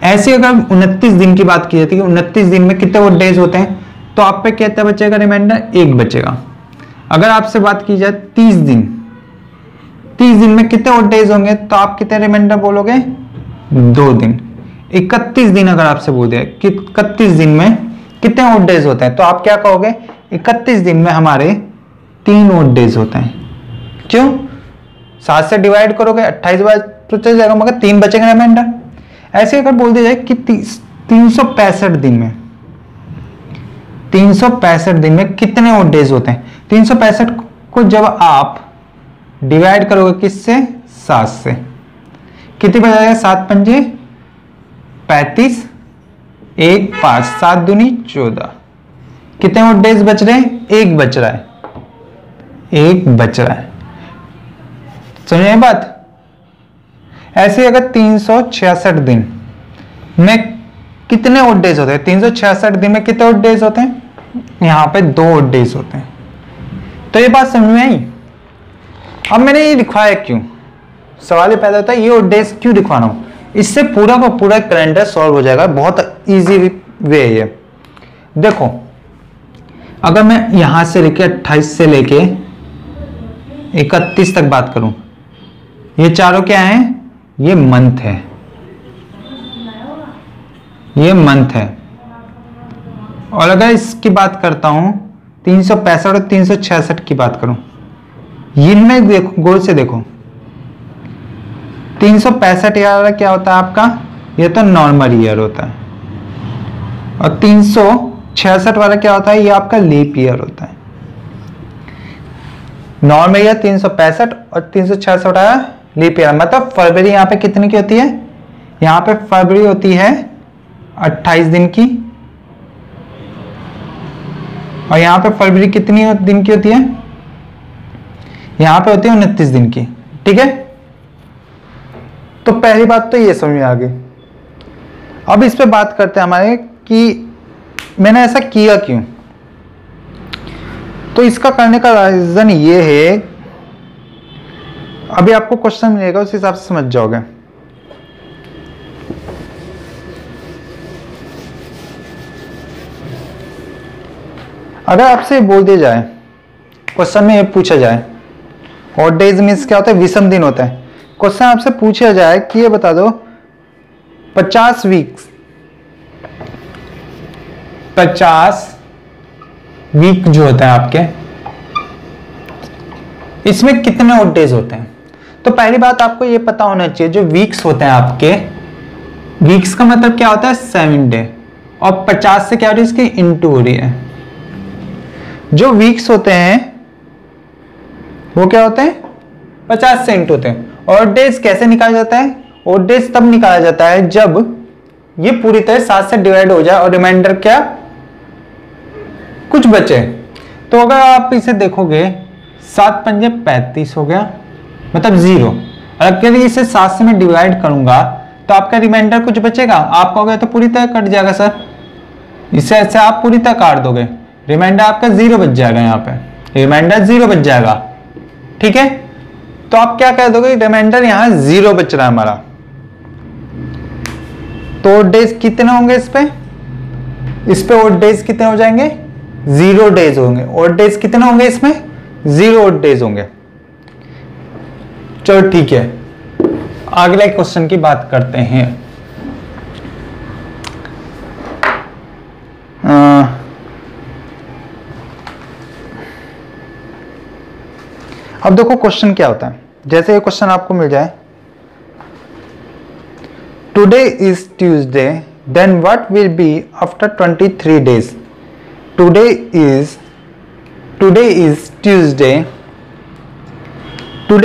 ऐसे अगर 29 दिन की बात की जाती है, 29 दिन में कितने ओड डेज होते हैं, तो आप पे कितना बचेगा, रिमाइंडर 1 बचेगा। अगर आपसे बात की जाए 30 दिन में कितने ओड डेज होंगे, तो आप कितने रिमाइंडर बोलोगे, 2 दिन। 31 दिन अगर आपसे बोल दिया कि 31 दिन में कितने ओड डेज होते हैं, तो आप क्या कहोगे, 31 दिन में हमारे 3 ओड डेज होते हैं। क्यों, 7 से डिवाइड करोगे 28 बार तो चल जाएगा, मगर 3 बचेंगे रिमाइंडर। ऐसे अगर बोल दिया जाए कि 365 दिन में कितने ओड डेज होते हैं, 365 को जब आप डिवाइड करोगे किससे, 7 से, कितने बच जाएगा, 7 पंजे 35, 1 5, 7 दूनी 14, कितने ओड डेज बच रहे हैं, 1 बच रहा है। समझे बात। ऐसे अगर 366 दिन में कितने ओड डेज होते हैं, 366 दिन में कितने ओड डेज होते हैं, यहां पे 2 ओड डेज होते हैं। तो ये बात समझ में आई। अब मैंने ये लिखवाया क्यों, सवाल ये पैदा होता है ये ओड डेज क्यों लिखवाना हो, इससे पूरा का पूरा कैलेंडर सॉल्व हो जाएगा, बहुत इजी वे है ये। देखो अगर मैं यहां से लेके 28 से लेके 31 तक बात करूं, ये चारों क्या है, ये मंथ है, और अगर इसकी बात करता हूं 365 और 366 की बात करूं, इनमें देखो गौर से देखो, 365 ईयर क्या होता है आपका, ये तो नॉर्मल ईयर होता है, और 366 वाला क्या होता है, ये आपका लीप ईयर होता है। नॉर्मल ईयर 365 और 366 लीप ईयर, मतलब फरवरी यहाँ पे कितने की होती है, यहाँ पे फरवरी होती है 28 दिन की, और यहाँ पे फरवरी कितनी दिन की होती है, यहाँ पे होती है 29 दिन की। ठीक है, तो पहली बात तो ये समझ में आ गई। अब इस पे बात करते हैं हमारे कि मैंने ऐसा किया क्यों। तो इसका करने का रीजन ये है, अभी आपको क्वेश्चन मिलेगा उस हिसाब से समझ जाओगे। अगर आपसे बोल दिया जाए, क्वेश्चन में ये पूछा जाए ऑड डेज मीन्स क्या होता है, विषम दिन होता है। क्वेश्चन आपसे पूछा जाए कि ये बता दो 50 वीक्स, 50 वीक जो होता है आपके, इसमें कितने ऑड डेज होते हैं। तो पहली बात आपको ये पता होना चाहिए, जो वीक्स होते हैं आपके, वीक्स का मतलब क्या होता है 7 डे, और 50 से क्या हो रही है इसकी इंटू हो रही है। जो वीक्स होते हैं वो क्या होते हैं 50 से इंटू होते हैं। ऑड डेज कैसे निकाला जाता है, ऑड डेज तब निकाला जाता है जब ये पूरी तरह 7 से डिवाइड हो जाए और रिमाइंडर क्या कुछ बचे। तो अगर आप इसे देखोगे 7 पंजे 35 हो गया, मतलब 0। और अगर इसे 7 से मैं डिवाइड करूंगा तो आपका रिमाइंडर कुछ बचेगा, आप कहोगे तो पूरी तरह कट जाएगा सर, इसे ऐसे आप पूरी तरह काट दोगे, रिमाइंडर आपका 0 बच जाएगा, यहाँ पे रिमाइंडर 0 बच जाएगा। ठीक है, तो आप क्या कह दोगे, रिमाइंडर यहां 0 बच रहा है हमारा। तो ऑड डेज कितने होंगे इस पे ऑड डेज कितने हो जाएंगे 0 डेज होंगे। ऑड डेज कितने होंगे इसमें 0 ऑड डेज होंगे। चलो ठीक है, अगले क्वेश्चन की बात करते हैं। अब देखो क्वेश्चन क्या होता है, जैसे ये क्वेश्चन आपको मिल जाए, today is Tuesday then what will be after 23 days. Today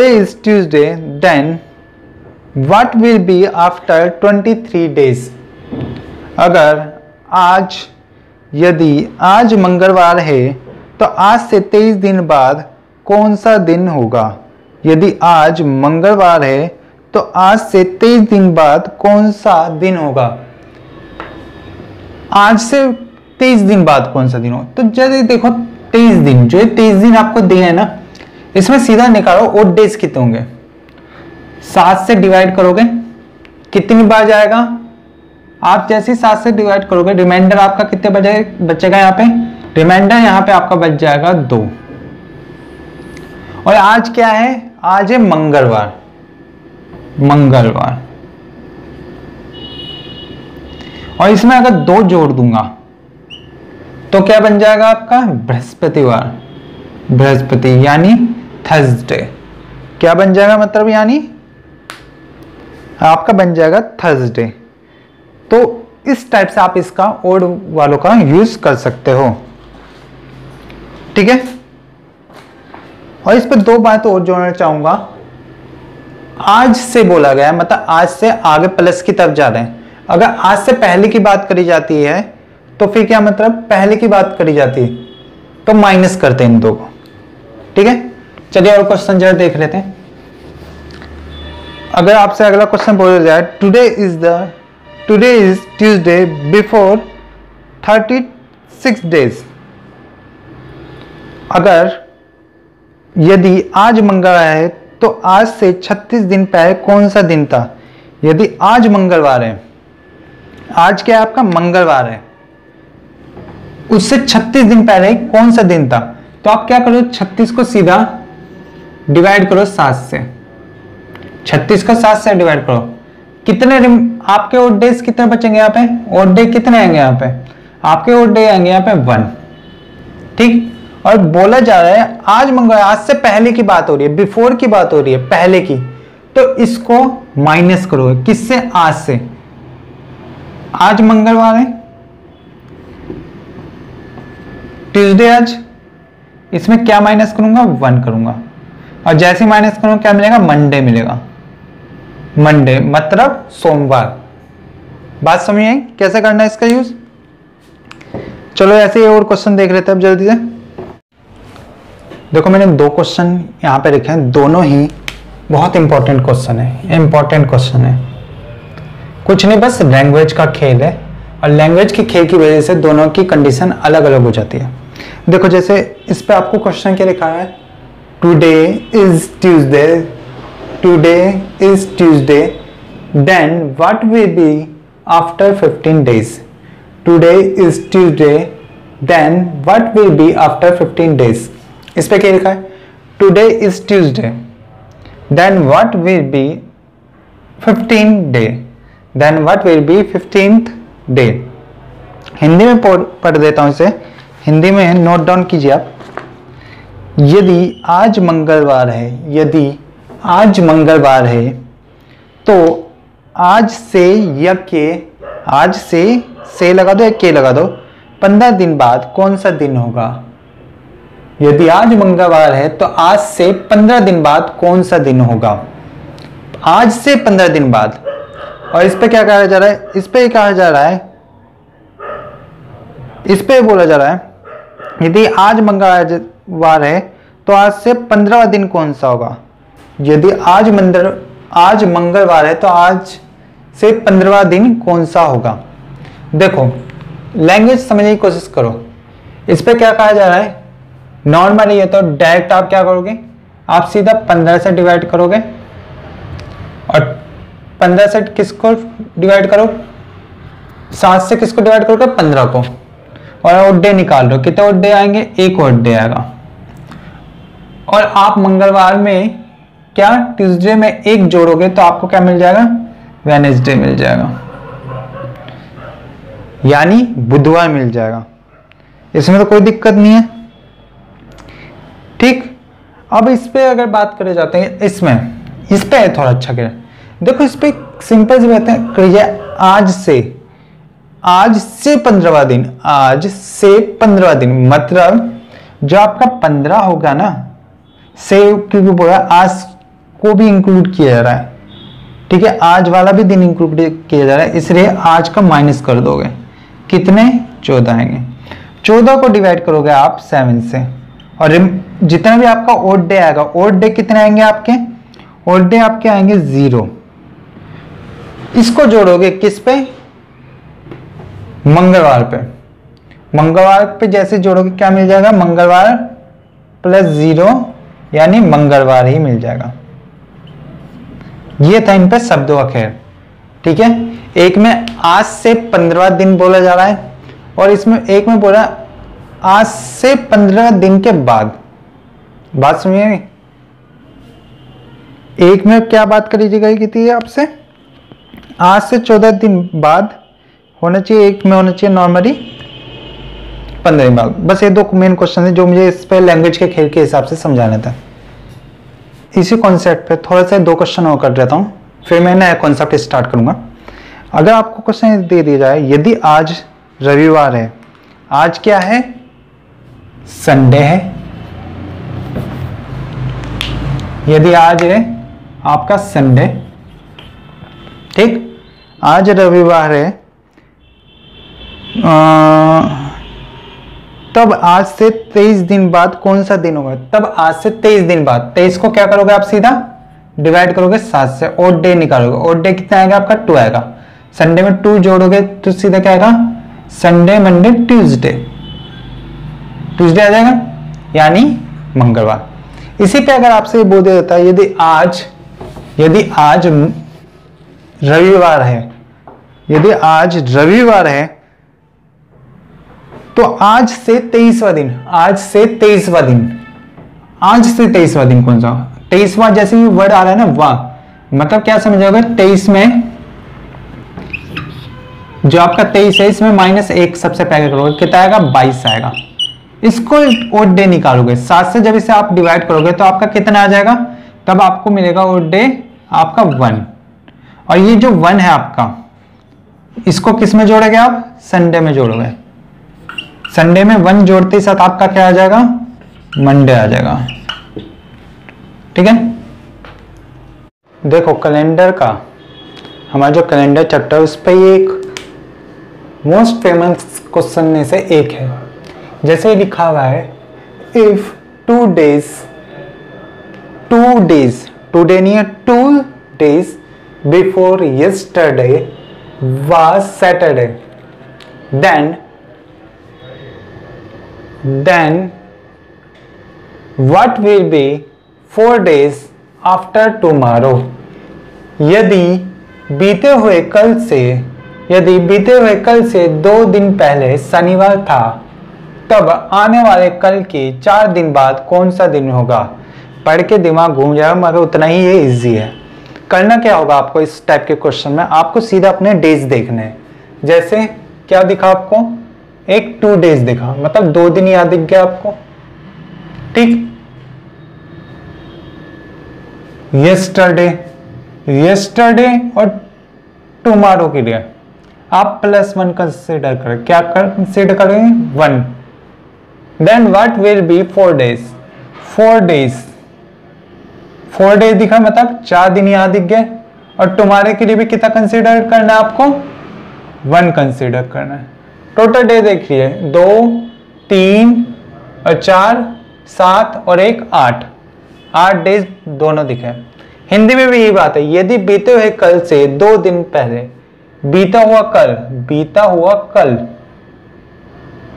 is Tuesday then what will be after 23 days. अगर आज, यदि आज मंगलवार है तो आज से 23 दिन बाद कौन सा दिन होगा। यदि आज मंगलवार है तो आज से 23 दिन बाद कौन सा दिन होगा। आज से 23 दिन बाद कौन सा दिन हो, तो जैसे देखो 23 दिन, जो 23 दिन आपको दिए है ना, इसमें सीधा निकालो ऑड डेज कितने होंगे। 7 से डिवाइड करोगे कितनी बार जाएगा, आप जैसे 7 से डिवाइड करोगे रिमाइंडर आपका कितने बचेगा, यहाँ पे रिमाइंडर यहाँ पे आपका बच जाएगा 2। और आज क्या है, आज है मंगलवार, और इसमें अगर 2 जोड़ दूंगा तो क्या बन जाएगा आपका बृहस्पतिवार, बृहस्पति यानी थर्सडे। क्या बन जाएगा, मतलब यानी आपका बन जाएगा थर्सडे। तो इस टाइप से आप इसका ऑड वालों का यूज कर सकते हो। ठीक है, और इस पर 2 बातें और जोड़ना चाहूंगा। आज से बोला गया, मतलब आज से आगे प्लस की तरफ जा रहे हैं। अगर आज से पहले की बात करी जाती है तो फिर क्या मतलब, पहले की बात करी जाती है तो माइनस करते हैं इन 2 को। ठीक है, चलिए और क्वेश्चन जरा देख लेते हैं। अगर आपसे अगला क्वेश्चन बोला जाए, today is Tuesday before 36 days. अगर यदि आज मंगलवार है तो आज से 36 दिन पहले कौन सा दिन था। यदि आज मंगलवार है, आज क्या है आपका मंगलवार है, उससे 36 दिन पहले कौन सा दिन था, तो आप क्या करो 36 को सीधा डिवाइड करो 7 से। 36 को 7 से डिवाइड करो, कितने आपके ऑड डेज कितने बचेंगे, यहाँ पे ऑड डे कितने आएंगे, यहाँ पे आपके ऑड डे आएंगे यहाँ पे 1। ठीक, और बोला जा रहा है आज मंगलवार, आज से पहले की बात हो रही है, बिफोर की बात हो रही है, पहले की, तो इसको माइनस करो किससे, आज से। आज मंगलवार है, ट्यूसडे आज, इसमें क्या माइनस करूंगा 1 करूंगा, और जैसे माइनस करूंगा क्या मिलेगा, मंडे मिलेगा। मंडे मतलब सोमवार। बात समझिए कैसे करना है इसका यूज। चलो ऐसे ही और क्वेश्चन देख लेते हैं अब जल्दी से। देखो मैंने 2 क्वेश्चन यहाँ पे लिखे हैं, दोनों ही बहुत इंपॉर्टेंट क्वेश्चन है, इंपॉर्टेंट क्वेश्चन है। कुछ नहीं, बस लैंग्वेज का खेल है, और लैंग्वेज के खेल की वजह से दोनों की कंडीशन अलग अलग हो जाती है। देखो जैसे इस पे आपको क्वेश्चन क्या लिखा है, today is Tuesday then what will be after 15 days. Today is Tuesday then what will be after 15 days. इस पे क्या लिखा है, today is Tuesday, then what will be 15th day, then what will be 15th day. Hindi में पढ़ देता हूं इसे, हिंदी में नोट डाउन कीजिए आप। यदि आज मंगलवार है, यदि आज मंगलवार है तो आज से या के, आज से लगा दो या के लगा दो, 15 दिन बाद कौन सा दिन होगा। यदि आज मंगलवार है तो आज से 15 दिन बाद कौन सा दिन होगा। आज से 15 दिन बाद। और इस पे क्या कहा जा रहा है, इस पे कहा जा रहा है, इस पे बोला जा रहा है यदि आज मंगलवार है तो आज से 15वां दिन कौन सा होगा। यदि आज मंगलवार है तो आज से 15वां दिन कौन सा होगा। देखो लैंग्वेज समझने की कोशिश करो। इस पे क्या कहा जा रहा है, नॉर्मली है तो डायरेक्ट आप क्या करोगे, आप सीधा 15 से डिवाइड करोगे और 15 से किसको डिवाइड करो, 7 से किसको डिवाइड करोगे, 15 को, और ओड डे निकाल लो, कितने ओड डे आएंगे, एक ओड डे आएगा। और आप मंगलवार में क्या ट्यूसडे में एक जोड़ोगे तो आपको क्या मिल जाएगा, वेडनेसडे मिल जाएगा, यानी बुधवार मिल जाएगा। इसमें तो कोई दिक्कत नहीं है, ठीक। अब इस पे अगर बात करे जाते हैं, इसमें इस पे थोड़ा अच्छा करें। देखो इस पे सिंपल से बात करिए, आज से 15वां दिन, आज से 15वां दिन, मतलब जो आपका 15 होगा ना, से क्योंकि बोला आज को भी इंक्लूड किया जा रहा है, ठीक है, आज वाला भी दिन इंक्लूड किया जा रहा है, इसलिए आज का माइनस कर दोगे, कितने 14 आएंगे। 14 को डिवाइड करोगे आप 7 से, और जितना भी आपका ओड डे आएगा, ओड डे कितने आएंगे आपके, ओड डे आपके आएंगे 0। इसको जोड़ोगे किस पे, मंगलवार पे। मंगलवार पे जैसे जोड़ोगे क्या मिल जाएगा, मंगलवार प्लस 0 यानी मंगलवार ही मिल जाएगा। ये था इन पे शब्दों का खेल, ठीक है। एक में आज से 15वां दिन बोला जा रहा है और इसमें एक में बोला आज से 15 दिन के बाद। बात सुनिए, एक में क्या बात करी गई थी आपसे, आज से 14 दिन बाद होना चाहिए, एक में होना चाहिए नॉर्मली 15 दिन बाद। बस ये 2 मेन क्वेश्चन है जो मुझे इस पे लैंग्वेज के खेल के हिसाब से समझाना था। इसी कॉन्सेप्ट पे थोड़ा सा 2 क्वेश्चन और कर देता हूँ, फिर मैं नया कॉन्सेप्ट स्टार्ट करूंगा। अगर आपको क्वेश्चन दे दिया जाए, यदि आज रविवार है, आज क्या है, संडे है, यदि आज है आपका संडे, ठीक, आज रविवार है, तब आज से 23 दिन बाद कौन सा दिन होगा। तब आज से 23 दिन बाद, 23 को क्या करोगे आप, सीधा डिवाइड करोगे 7 से, ओड डे निकालोगे, ओड डे कितना आएगा आपका, 2 आएगा। संडे में 2 जोड़ोगे तो सीधा क्या आएगा, संडे मंडे ट्यूसडे, ट्यूसडे आ जाएगा यानी मंगलवार। इसी पे अगर आपसे बोल दिया जाता है यदि आज रविवार है, यदि आज रविवार है तो आज से 23वां दिन, आज से 23वां दिन, आज से 23वां दिन कौन सा, 23वां जैसे ही वर्ड आ रहा है ना, वाह, मतलब क्या समझोगे, 23 में जो आपका 23 है इसमें -1 सबसे पहले करोगे, कितना आएगा, 22 आएगा। इसको ओड डे निकालोगे, 7 से जब इसे आप डिवाइड करोगे तो आपका कितना आ जाएगा, तब आपको मिलेगा ओड डे आपका 1। और ये जो 1 है आपका, इसको किस में जोड़ोगे आप, संडे में जोड़ोगे। संडे में 1 जोड़ते ही साथ आपका क्या आ जाएगा, मंडे आ जाएगा, ठीक है। देखो कैलेंडर का, हमारा जो कैलेंडर चैप्टर उस पर ये एक मोस्ट फेमस क्वेश्चन में से एक है। जैसे लिखा हुआ है, इफ 2 days, टुडे नहीं है, 2 days before yesterday was Saturday, then what will be 4 days after tomorrow। यदि बीते हुए कल से 2 दिन पहले शनिवार था, तब आने वाले कल के 4 दिन बाद कौन सा दिन होगा। पढ़ के दिमाग घूम जाएगा, मगर उतना ही ये इजी है। करना क्या होगा आपको इस टाइप के क्वेश्चन में, आपको सीधा अपने डेज देखने हैं। जैसे क्या दिखा आपको, एक 2 डेज दिखा, मतलब 2 दिन याद दिख गया आपको, ठीक। यस्टरडे, यस्टरडे और टुमारो के लिए आप +1 कंसिडर करें। क्या कंसिडर करेंगे, 1। Then what will be 4 days, 4 days, 4 days दिखा, मतलब 4 दिन यहाँ दिख गए। और टुमारो के लिए भी कितना कंसिडर करना है आपको, 1 कंसिडर करना है। टोटल डे देखिए 2, 3 और 4, 7 और 1 8, 8 डेज दोनों दिखे। हिंदी में भी यही बात है, यदि बीते हुए कल से 2 दिन पहले, बीता हुआ कल, बीता हुआ कल,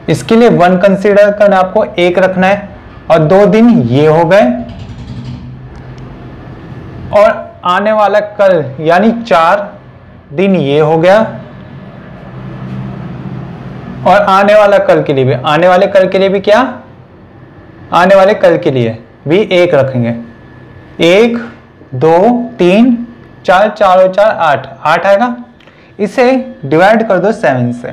इसके लिए 1 कंसीडर करना, आपको 1 रखना है। और 2 दिन ये हो गए, और आने वाला कल यानी 4 दिन ये हो गया। और आने वाला कल के लिए भी, आने वाले कल के लिए भी क्या, आने वाले कल के लिए भी 1 रखेंगे। 1 2 3 4, 4 और 4 8, 8 आएगा। इसे डिवाइड कर दो 7 से,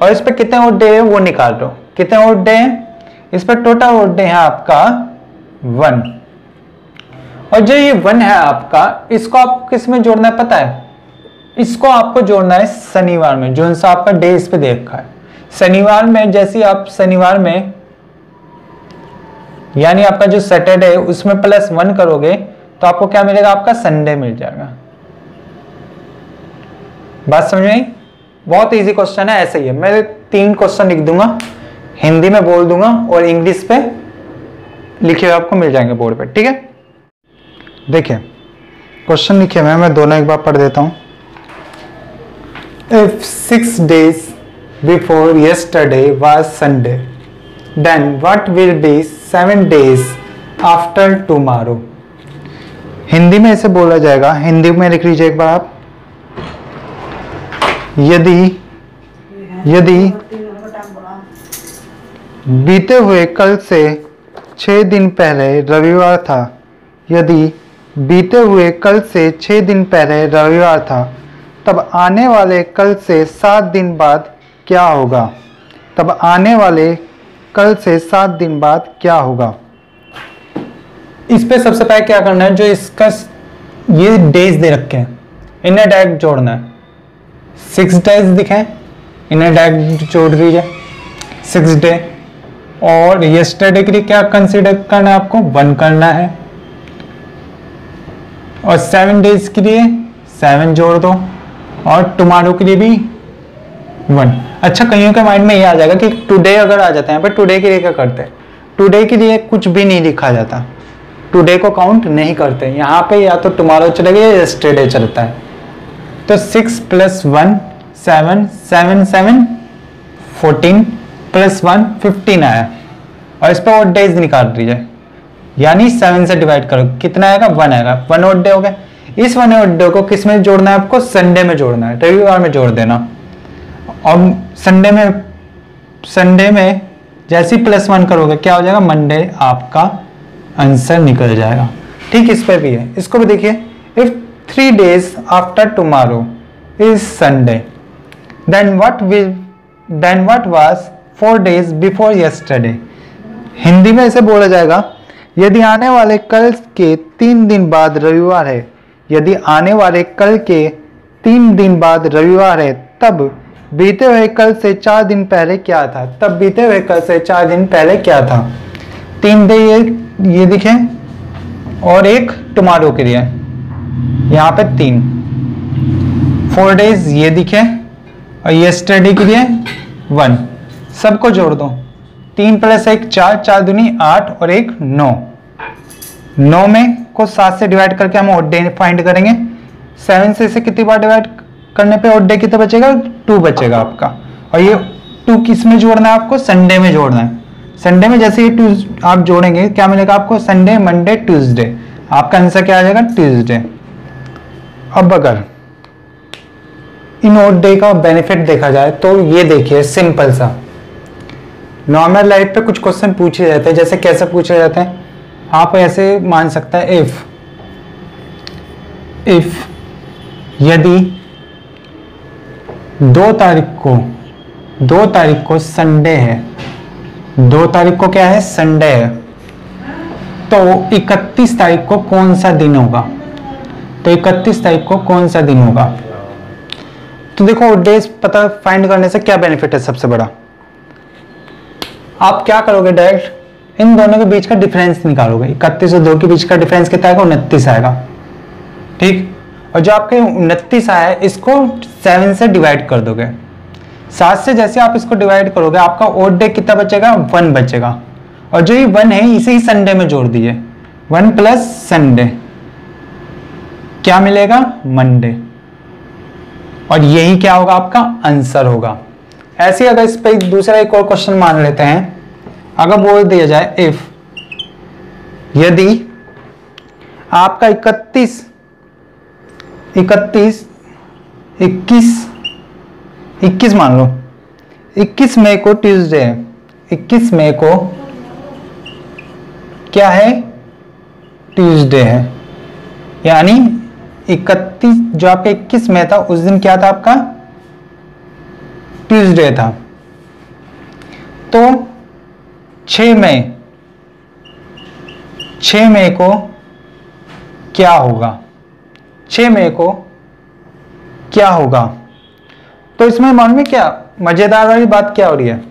और इस पे कितने और डे है वो निकाल दो। कितने और डे हैं, इस पर टोटल और डे है आपका 1। और जो ये 1 है आपका, इसको आप किस में जोड़ना है पता है, इसको आपको जोड़ना है शनिवार में, जो सा आपका डे इस पे दे रखा है। शनिवार में, जैसे आप शनिवार में यानी आपका जो सैटरडे है उसमें +1 करोगे तो आपको क्या मिलेगा, आपका संडे मिल जाएगा। बात समझ में आई? बहुत इजी क्वेश्चन है, ऐसे ही है। मैं 3 क्वेश्चन लिख दूंगा, हिंदी में बोल दूंगा और इंग्लिश पे लिखे हुए आपको मिल जाएंगे बोर्ड पे, ठीक है। देखिए क्वेश्चन लिखे हुए मैं दोनों एक बार पढ़ देता हूं। If 6 days before yesterday was Sunday, then what will be 7 days after tomorrow? Hindi में ऐसे बोला जाएगा, हिंदी में लिख लीजिए एक बार आप। यदि बीते हुए कल से 6 दिन पहले रविवार था, यदि बीते हुए कल से 6 दिन पहले रविवार था, तब आने वाले कल से 7 दिन बाद क्या होगा? तब आने वाले कल से 7 दिन बाद क्या होगा? इस पे सबसे पहले क्या करना है, जो इसका ये डेज दे रखे हैं इन्हें डायरेक्ट जोड़ना है। 6 डेज दिखे, इन्हें डायरेक्ट जोड़ दीजिए 6 डे। और यस्टरडे के लिए क्या कंसीडर करना है आपको, 1 करना है। और 7 डेज के लिए 7 जोड़ दो, और टुमारो के लिए भी 1। अच्छा, कईयों के माइंड में ये आ जाएगा कि टुडे अगर आ जाता है, पर टुडे के लिए क्या करते हैं, टुडे के लिए कुछ भी नहीं लिखा जाता, टुडे को काउंट नहीं करते यहाँ पे, या तो टुमारो चलेगा या यस्टरडे चलता है। तो 6 + 1 7, 7 7 14 + 1 15 आया। और इस पर और डेज निकाल दीजिए, यानी 7 से डिवाइड करो, कितना आएगा, 1 आएगा। 1 और डे हो गया। इस 1 और डे को किस में जोड़ना है आपको, संडे में जोड़ना है, रविवार में जोड़ देना। और संडे में जैसे ही +1 करोगे क्या हो जाएगा, मंडे आपका आंसर निकल जाएगा। ठीक, इस पे भी है, इसको भी देखिए। If 3 days after tomorrow is Sunday, then what was 4 days before yesterday. Hindi में ऐसे बोला जाएगा, यदि आने वाले कल के 3 दिन बाद रविवार है, यदि आने वाले कल के 3 दिन बाद रविवार है, तब बीते हुए कल से 4 दिन पहले क्या था? तब बीते हुए कल से 4 दिन पहले क्या था? 3 डे ये दिखे, और एक टुमारो के लिए यहाँ पे 3। 4 days ये दिखे, और यस्टरडे के लिए 1। सबको जोड़ दो, 3 + 1 4, 4 दूनी 8 और 1 9। 9 में को 7 से डिवाइड करके हम ऑड डे फाइंड करेंगे। 7 से इसे कितनी बार डिवाइड करने पे ऑड डे कितना बचेगा, 2 बचेगा आपका। और ये 2 किस में जोड़ना है आपको, संडे में जोड़ना है। संडे में जैसे ये 2 आप जोड़ेंगे क्या मिलेगा आपको, संडे मंडे ट्यूसडे। आपका आंसर क्या आ जाएगा, ट्यूसडे। अब अगर इन ऑड डे का बेनिफिट देखा जाए तो ये देखिए, सिंपल सा नॉर्मल लाइफ पे कुछ क्वेश्चन पूछे जाते हैं। जैसे कैसे पूछे जाते हैं, आप ऐसे मान सकते हैं इफ यदि 2 तारीख को संडे है, 2 तारीख को क्या है, संडे है, तो 31 तारीख को कौन सा दिन होगा? तो 31 तारीख को कौन सा दिन होगा? तो देखो डेज पता फाइंड करने से क्या बेनिफिट है? सबसे बड़ा आप क्या करोगे, डायरेक्ट इन दोनों के बीच का डिफरेंस निकालोगे। 31 और 2 के बीच का डिफरेंस कितना आएगा? 29 आएगा, ठीक। और जो आपके 29 आया है इसको 7 से डिवाइड कर दोगे। 7 से जैसे आप इसको डिवाइड करोगे आपका ओड डे कितना बचेगा? 1 बचेगा। और जो ये 1 है इसे ही संडे में जोड़ दीजिए, 1 प्लस संडे क्या मिलेगा? मंडे। और यही क्या होगा? आपका आंसर होगा। ऐसे अगर इस पे दूसरा एक और क्वेश्चन मान लेते हैं, अगर बोल दिया जाए इफ यदि आपका 21 मान लो 21 मई को ट्यूसडे है, 21 मई को क्या है? ट्यूसडे है। यानी 31 जो आपका 21 मई था उस दिन क्या था? आपका ट्यूसडे था। तो 6 मई को क्या होगा? 6 मई को क्या होगा? तो इसमें मालूम है क्या मजेदार वाली बात क्या हो रही है?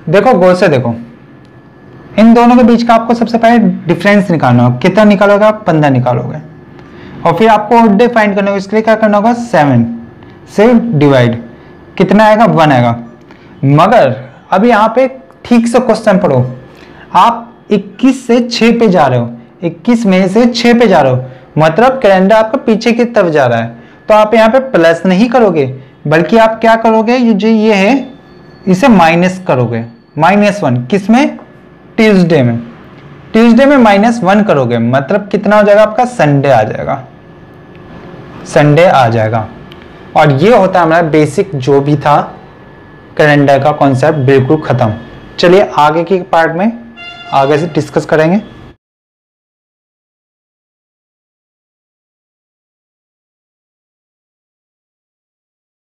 देखो गौर से देखो, इन दोनों के बीच का आपको सबसे पहले डिफरेंस निकालना होगा। कितना निकालोगे आप? 15 निकालोगे। और फिर आपको ओड डे फाइंड करना होगा, इसके लिए क्या करना होगा? 7 से डिवाइड, कितना आएगा? 1 आएगा। मगर अब यहाँ पे ठीक से क्वेश्चन पढ़ो, आप 21 से 6 पे जा रहे हो, 21 में से 6 पे जा रहे हो, मतलब कैलेंडर आपका पीछे की तरफ जा रहा है। तो आप यहाँ पे प्लस नहीं करोगे, बल्कि आप क्या करोगे? ये जो ये है इसे माइनस करोगे, -1। किसमें? ट्यूसडे में। ट्यूसडे में -1 करोगे, मतलब कितना हो जाएगा आपका? संडे आ जाएगा, संडे आ जाएगा। और ये होता है हमारा बेसिक जो भी था कैलेंडर का कॉन्सेप्ट, बिल्कुल खत्म। चलिए आगे के पार्ट में आगे से डिस्कस करेंगे।